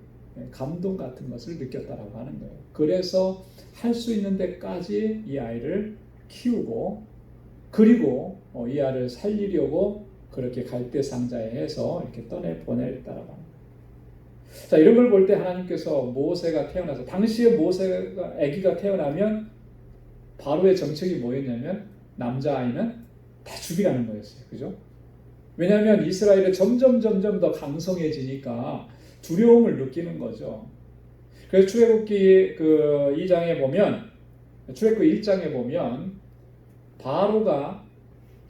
감동 같은 것을 느꼈다라고 하는 거예요. 그래서 할 수 있는 데까지 이 아이를 키우고, 그리고 이 아이를 살리려고 그렇게 갈대 상자에 해서 이렇게 떠내 보냈다라고 합니다. 자, 이런 걸 볼 때 하나님께서 모세가 태어나서, 당시에 모세가 아기가 태어나면 바로의 정책이 뭐였냐면 남자아이는 다 죽이라는 거였어요. 그죠? 왜냐하면 이스라엘이 점점 더 강성해지니까 두려움을 느끼는 거죠. 그래서 출애굽기 2장에 보면, 출애굽기 1장에 보면 바로가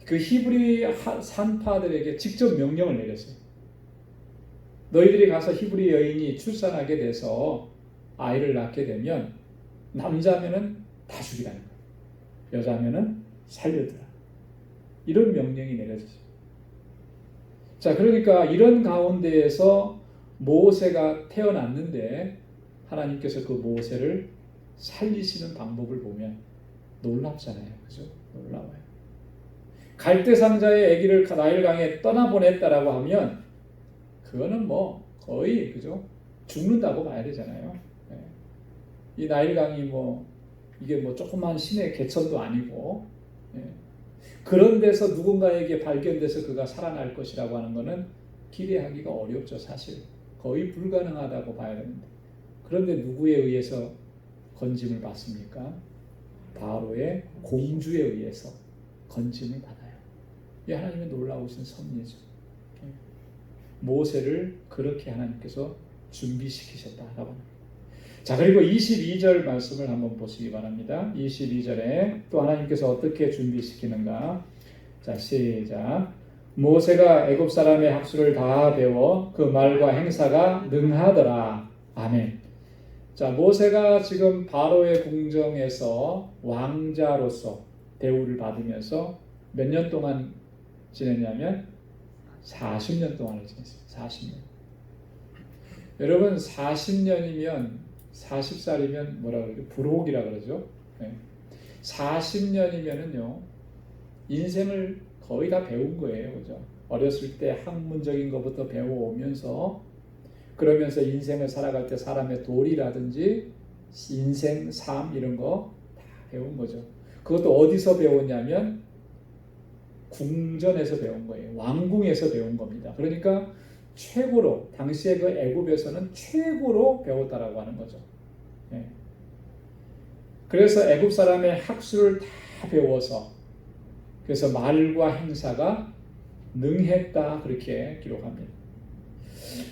그 히브리 산파들에게 직접 명령을 내렸어요. 너희들이 가서 히브리 여인이 출산하게 돼서 아이를 낳게 되면 남자면은 다 죽이라는 거예요. 여자면은 살려두라. 이런 명령이 내려졌어요. 자, 그러니까 이런 가운데에서 모세가 태어났는데 하나님께서 그 모세를 살리시는 방법을 보면 놀랍잖아요. 그죠? 놀라워요. 갈대상자의 아기를 나일강에 떠나보냈다라고 하면 그거는 뭐 거의, 그죠? 죽는다고 봐야 되잖아요. 이 나일강이 이게 조그만 시내 개천도 아니고, 그런 데서 누군가에게 발견돼서 그가 살아날 것이라고 하는 것은 기대하기가 어렵죠. 사실 거의 불가능하다고 봐야 되는데, 그런데 누구에 의해서 건짐을 받습니까? 바로의 공주에 의해서 건짐을 받아요. 이 하나님의 놀라우신 섭리죠. 모세를 그렇게 하나님께서 준비시키셨다라고 합니다. 자, 그리고 22절 말씀을 한번 보시기 바랍니다. 22절에 또 하나님께서 어떻게 준비시키는가. 자, 시작. 모세가 애굽 사람의 학수를 다 배워 그 말과 행사가 능하더라. 아멘. 자, 모세가 지금 바로의 궁정에서 왕자로서 대우를 받으면서 몇 년 동안 지냈냐면 40년 동안을 지냈어요. 40년. 여러분 40년이면 40살이면 뭐라 그러죠? 불혹이라 그러죠. 네. 40년이면은요 인생을 거의 다 배운 거예요, 그죠? 어렸을 때 학문적인 것부터 배워오면서 그러면서 인생을 살아갈 때 사람의 도리라든지 인생, 삶 이런 거 다 배운 거죠. 그것도 어디서 배웠냐면 궁전에서 배운 거예요. 왕궁에서 배운 겁니다. 그러니까 최고로 당시에 그 애굽에서는 최고로 배웠다라고 하는 거죠. 네. 그래서 애굽 사람의 학수를 다 배워서 그래서 말과 행사가 능했다 그렇게 기록합니다.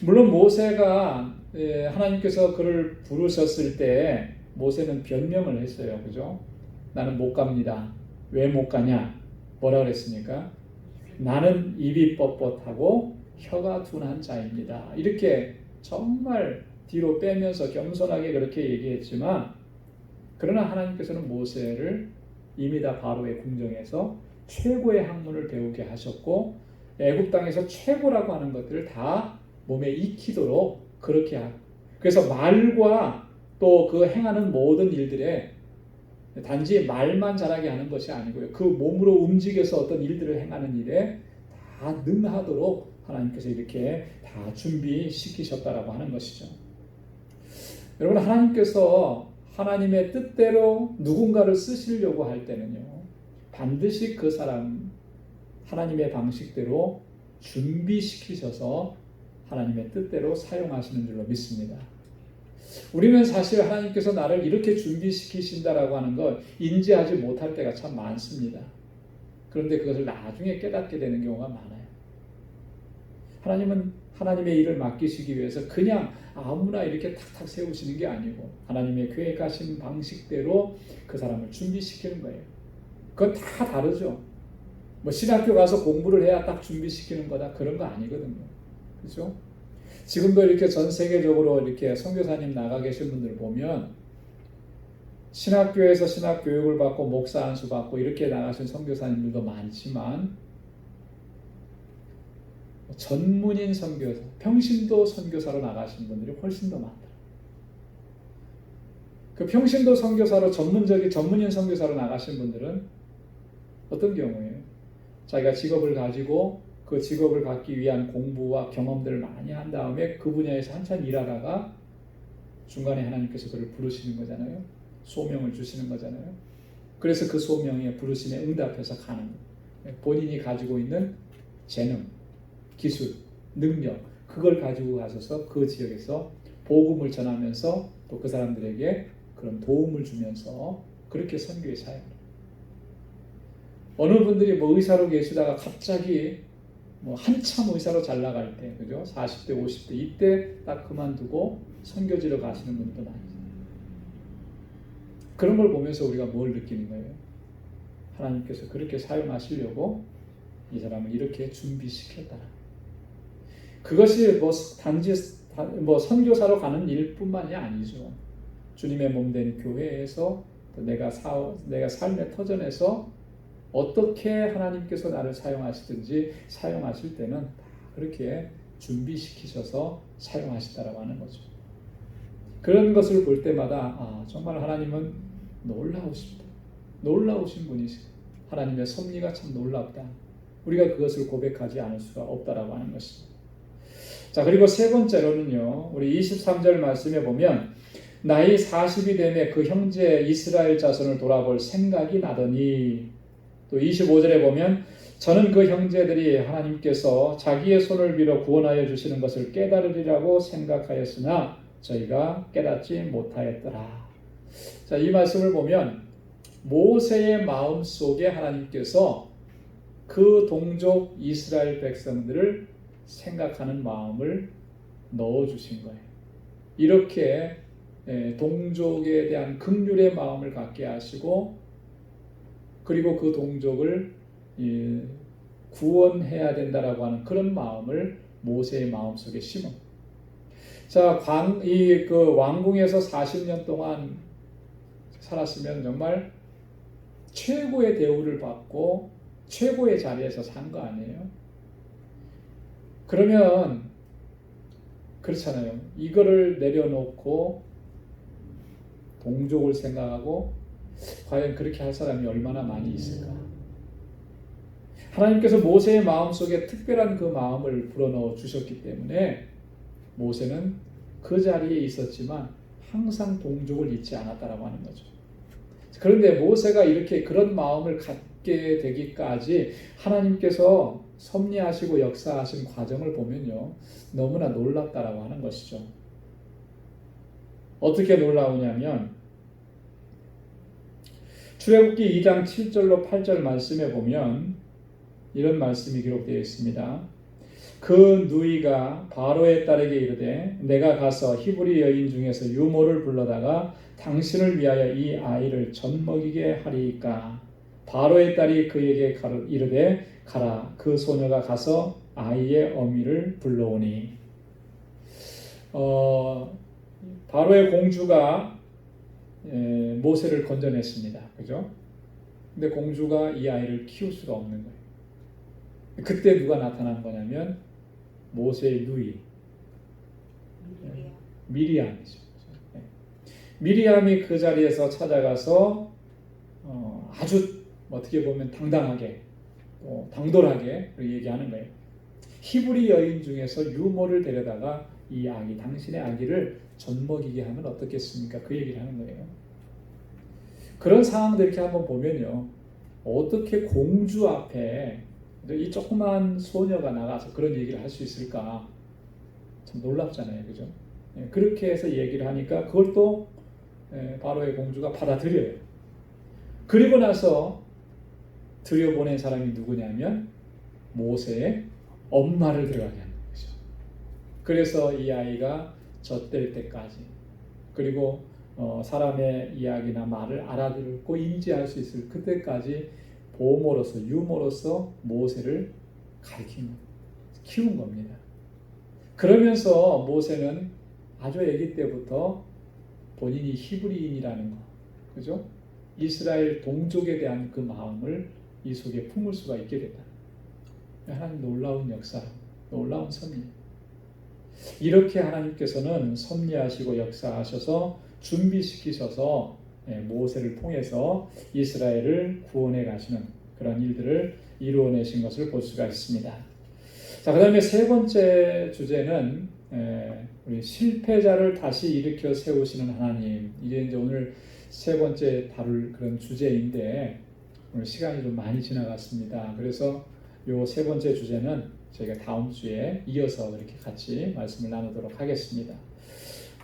물론 모세가 하나님께서 그를 부르셨을 때 모세는 변명을 했어요. 그죠? 나는 못 갑니다. 왜 못 가냐? 뭐라 그랬습니까? 나는 입이 뻣뻣하고 혀가 둔한 자입니다. 이렇게 정말 뒤로 빼면서 겸손하게 그렇게 얘기했지만 그러나 하나님께서는 모세를 이미 다 바로의 궁정에서 최고의 학문을 배우게 하셨고 애굽 땅에서 최고라고 하는 것들을 다 몸에 익히도록 그렇게 하고 그래서 말과 또 그 행하는 모든 일들에 단지 말만 잘하게 하는 것이 아니고요. 그 몸으로 움직여서 어떤 일들을 행하는 일에 다 능하도록 하나님께서 이렇게 다 준비시키셨다라고 하는 것이죠. 여러분 하나님께서 하나님의 뜻대로 누군가를 쓰시려고 할 때는요. 반드시 그 사람 하나님의 방식대로 준비시키셔서 하나님의 뜻대로 사용하시는 줄로 믿습니다. 우리는 사실 하나님께서 나를 이렇게 준비시키신다라고 하는 걸 인지하지 못할 때가 참 많습니다. 그런데 그것을 나중에 깨닫게 되는 경우가 많아요. 하나님은 하나님의 일을 맡기시기 위해서 그냥 아무나 이렇게 탁탁 세우시는 게 아니고 하나님의 계획하신 방식대로 그 사람을 준비시키는 거예요. 그건 다 다르죠. 뭐 신학교 가서 공부를 해야 딱 준비시키는 거다 그런 거 아니거든요. 그렇죠? 지금도 이렇게 전 세계적으로 이렇게 선교사님 나가 계신 분들 보면 신학교에서 신학 교육을 받고 목사 안수 받고 이렇게 나가신 선교사님들도 많지만 전문인 선교사, 평신도 선교사로 나가신 분들이 훨씬 더 많다. 그 평신도 선교사로 전문인 선교사로 나가신 분들은 어떤 경우예요? 자기가 직업을 가지고 그 직업을 갖기 위한 공부와 경험들을 많이 한 다음에 그 분야에서 한참 일하다가 중간에 하나님께서 그를 부르시는 거잖아요. 소명을 주시는 거잖아요. 그래서 그 소명에 부르심에 응답해서 가는 거예요. 본인이 가지고 있는 재능, 기술, 능력 그걸 가지고 가셔서 그 지역에서 복음을 전하면서 또 그 사람들에게 그런 도움을 주면서 그렇게 선교에 사용해요. 어느 분들이 뭐 의사로 계시다가 갑자기 뭐 한참 의사로 잘 나갈 때, 그죠? 40대, 50대 이때 딱 그만두고 선교지로 가시는 분도 많아요. 그런 걸 보면서 우리가 뭘 느끼는 거예요? 하나님께서 그렇게 사용하시려고 이 사람을 이렇게 준비시켰다. 그것이 뭐 단지 뭐 선교사로 가는 일뿐만이 아니죠. 주님의 몸된 교회에서 또 내가 삶의 터전에서 어떻게 하나님께서 나를 사용하시든지 사용하실 때는 다 그렇게 준비시키셔서 사용하시다라고 하는 거죠. 그런 것을 볼 때마다 정말 하나님은 놀라우십니다. 놀라우신 분이시다. 하나님의 섭리가 참 놀랍다. 우리가 그것을 고백하지 않을 수가 없다라고 하는 것입니다. 자, 그리고 세 번째로는요. 우리 23절 말씀에 보면 나이 40이 되매 그 형제 이스라엘 자손을 돌아볼 생각이 나더니 또 25절에 보면 저는 그 형제들이 하나님께서 자기의 손을 빌어 구원하여 주시는 것을 깨달으리라고 생각하였으나 저희가 깨닫지 못하였더라. 자, 이 말씀을 보면 모세의 마음 속에 하나님께서 그 동족 이스라엘 백성들을 생각하는 마음을 넣어주신 거예요. 이렇게 동족에 대한 긍휼의 마음을 갖게 하시고 그리고 그 동족을 구원해야 된다라고 하는 그런 마음을 모세의 마음속에 심은. 자, 그 왕궁에서 40년 동안 살았으면 정말 최고의 대우를 받고 최고의 자리에서 산 거 아니에요? 그러면 그렇잖아요. 이거를 내려놓고 동족을 생각하고 과연 그렇게 할 사람이 얼마나 많이 있을까? 하나님께서 모세의 마음속에 특별한 그 마음을 불어넣어 주셨기 때문에 모세는 그 자리에 있었지만 항상 동족을 잊지 않았다라고 하는 거죠. 그런데 모세가 이렇게 그런 마음을 갖게 되기까지 하나님께서 섭리하시고 역사하신 과정을 보면요, 너무나 놀랍다라고 하는 것이죠. 어떻게 놀라우냐면 출애굽기 2장 7절로 8절 말씀에 보면 이런 말씀이 기록되어 있습니다. 그 누이가 바로의 딸에게 이르되 내가 가서 히브리 여인 중에서 유모를 불러다가 당신을 위하여 이 아이를 젖먹이게 하리이까. 바로의 딸이 그에게 이르되 가라. 그 소녀가 가서 아이의 어미를 불러오니. 바로의 공주가 모세를 건져냈습니다. 그죠? 근데 공주가 이 아이를 키울 수가 없는 거예요. 그때 누가 나타난 거냐면 모세의 누이 미리암이죠. 미리암이 그 자리에서 찾아가서 아주 어떻게 보면 당당하게 당돌하게 얘기하는 거예요. 히브리 여인 중에서 유모를 데려다가 이 아기, 당신의 아기를 젖먹이게 하면 어떻겠습니까? 그 얘기를 하는 거예요. 그런 상황들 이렇게 한번 보면요, 어떻게 공주 앞에 이 조그만 소녀가 나가서 그런 얘기를 할 수 있을까? 참 놀랍잖아요, 그죠? 그렇게 해서 얘기를 하니까 그걸 또 바로의 공주가 받아들여요. 그리고 나서 들여보낸 사람이 누구냐면 모세의 엄마를 들어가게 하는 거죠. 그래서 이 아이가 젖될 때까지, 그리고 사람의 이야기나 말을 알아듣고 인지할 수 있을 그때까지 보모로서, 유모로서 모세를 가르친, 키운 겁니다. 그러면서 모세는 아주 아기 때부터 본인이 히브리인이라는 거, 그죠? 이스라엘 동족에 대한 그 마음을 이 속에 품을 수가 있게 됐다. 하나님 놀라운 역사, 놀라운 섭리. 이렇게 하나님께서는 섭리하시고 역사하셔서 준비시키셔서 모세를 통해서 이스라엘을 구원해 가시는 그런 일들을 이루어내신 것을 볼 수가 있습니다. 자, 그 다음에 세 번째 주제는 우리 실패자를 다시 일으켜 세우시는 하나님. 이게 이제 오늘 세 번째 다룰 그런 주제인데 오늘 시간이 좀 많이 지나갔습니다. 그래서 요 세 번째 주제는 저희가 다음 주에 이어서 이렇게 같이 말씀을 나누도록 하겠습니다.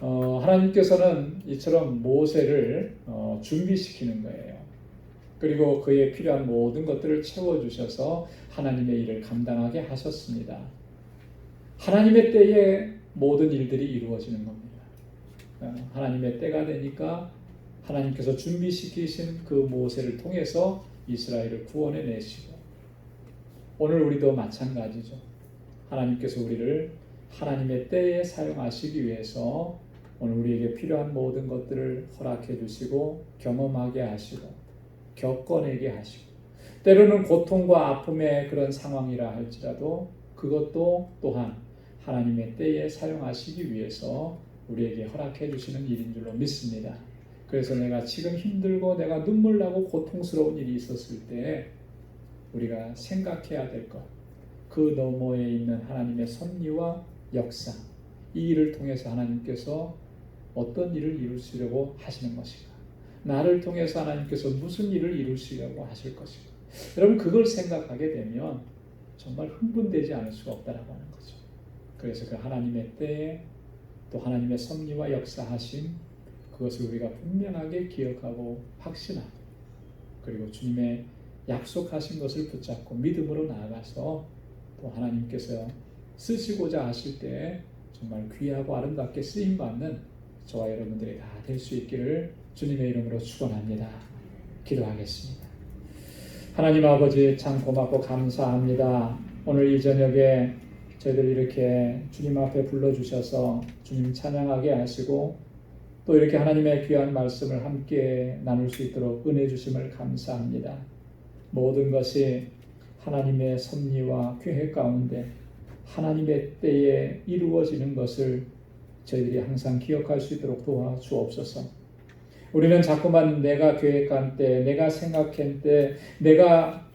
하나님께서는 이처럼 모세를 준비시키는 거예요. 그리고 그에 필요한 모든 것들을 채워주셔서 하나님의 일을 감당하게 하셨습니다. 하나님의 때에 모든 일들이 이루어지는 겁니다. 하나님의 때가 되니까 하나님께서 준비시키신 그 모세를 통해서 이스라엘을 구원해 내시고, 오늘 우리도 마찬가지죠. 하나님께서 우리를 하나님의 때에 사용하시기 위해서 오늘 우리에게 필요한 모든 것들을 허락해 주시고 경험하게 하시고 겪어내게 하시고, 때로는 고통과 아픔의 그런 상황이라 할지라도 그것도 또한 하나님의 때에 사용하시기 위해서 우리에게 허락해 주시는 일인 줄로 믿습니다. 그래서 내가 지금 힘들고 내가 눈물 나고 고통스러운 일이 있었을 때 우리가 생각해야 될 것, 그 너머에 있는 하나님의 섭리와 역사, 이 일을 통해서 하나님께서 어떤 일을 이루시려고 하시는 것인가, 나를 통해서 하나님께서 무슨 일을 이루시려고 하실 것인가. 여러분, 그걸 생각하게 되면 정말 흥분되지 않을 수가 없다라고 하는 거죠. 그래서 그 하나님의 때에 또 하나님의 섭리와 역사하심, 그것을 우리가 분명하게 기억하고 확신하고, 그리고 주님의 약속하신 것을 붙잡고 믿음으로 나아가서 또 하나님께서 쓰시고자 하실 때 정말 귀하고 아름답게 쓰임받는 저와 여러분들이 다 될 수 있기를 주님의 이름으로 축원합니다. 기도하겠습니다. 하나님 아버지 참 고맙고 감사합니다. 오늘 이 저녁에 저희들 이렇게 주님 앞에 불러주셔서 주님 찬양하게 하시고 또 이렇게 하나님의 귀한 말씀을 함께 나눌 수 있도록 은혜 주심을 감사합니다. 모든 것이 하나님의 섭리와 계획 가운데 하나님의 때에 이루어지는 것을 저희들이 항상 기억할 수 있도록 도와주옵소서. 우리는 자꾸만 내가 계획한 때, 내가 생각한 때, 내가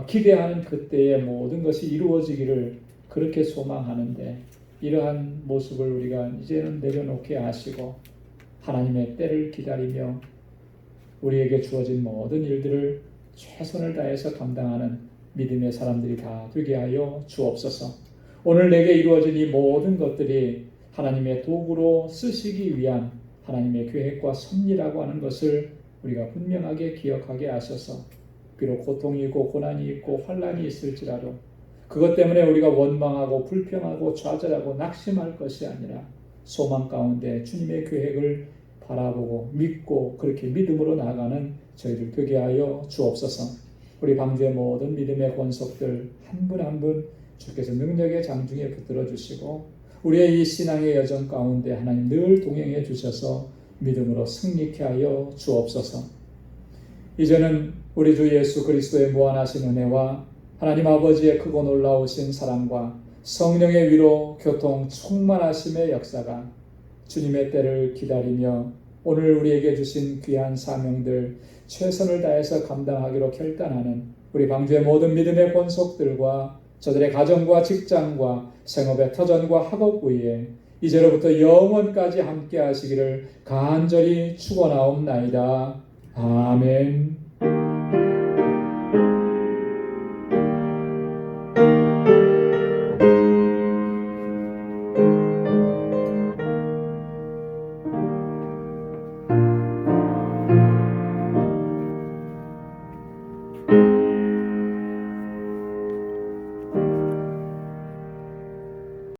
기대하는 그때에 모든 것이 이루어지기를 그렇게 소망하는데 이러한 모습을 우리가 이제는 내려놓게 하시고 하나님의 때를 기다리며 우리에게 주어진 모든 일들을 최선을 다해서 감당하는 믿음의 사람들이 다 되게 하여 주옵소서. 오늘 내게 이루어진 이 모든 것들이 하나님의 도구로 쓰시기 위한 하나님의 계획과 섭리라고 하는 것을 우리가 분명하게 기억하게 하셔서 비록 고통이 있고 고난이 있고 환난이 있을지라도 그것 때문에 우리가 원망하고 불평하고 좌절하고 낙심할 것이 아니라 소망 가운데 주님의 계획을 바라보고 믿고 그렇게 믿음으로 나아가는 저희들 되게 하여 주옵소서. 우리 방주의 모든 믿음의 권속들 한 분 한 분 주께서 능력의 장중에 붙들어 주시고 우리의 이 신앙의 여정 가운데 하나님 늘 동행해 주셔서 믿음으로 승리케 하여 주옵소서. 이제는 우리 주 예수 그리스도의 무한하신 은혜와 하나님 아버지의 크고 놀라우신 사랑과 성령의 위로 교통 충만하심의 역사가 주님의 때를 기다리며 오늘 우리에게 주신 귀한 사명들 최선을 다해서 감당하기로 결단하는 우리 방주의 모든 믿음의 권속들과 저들의 가정과 직장과 생업의 터전과 학업 위에 이제로부터 영원까지 함께 하시기를 간절히 축원하옵나이다. 아멘.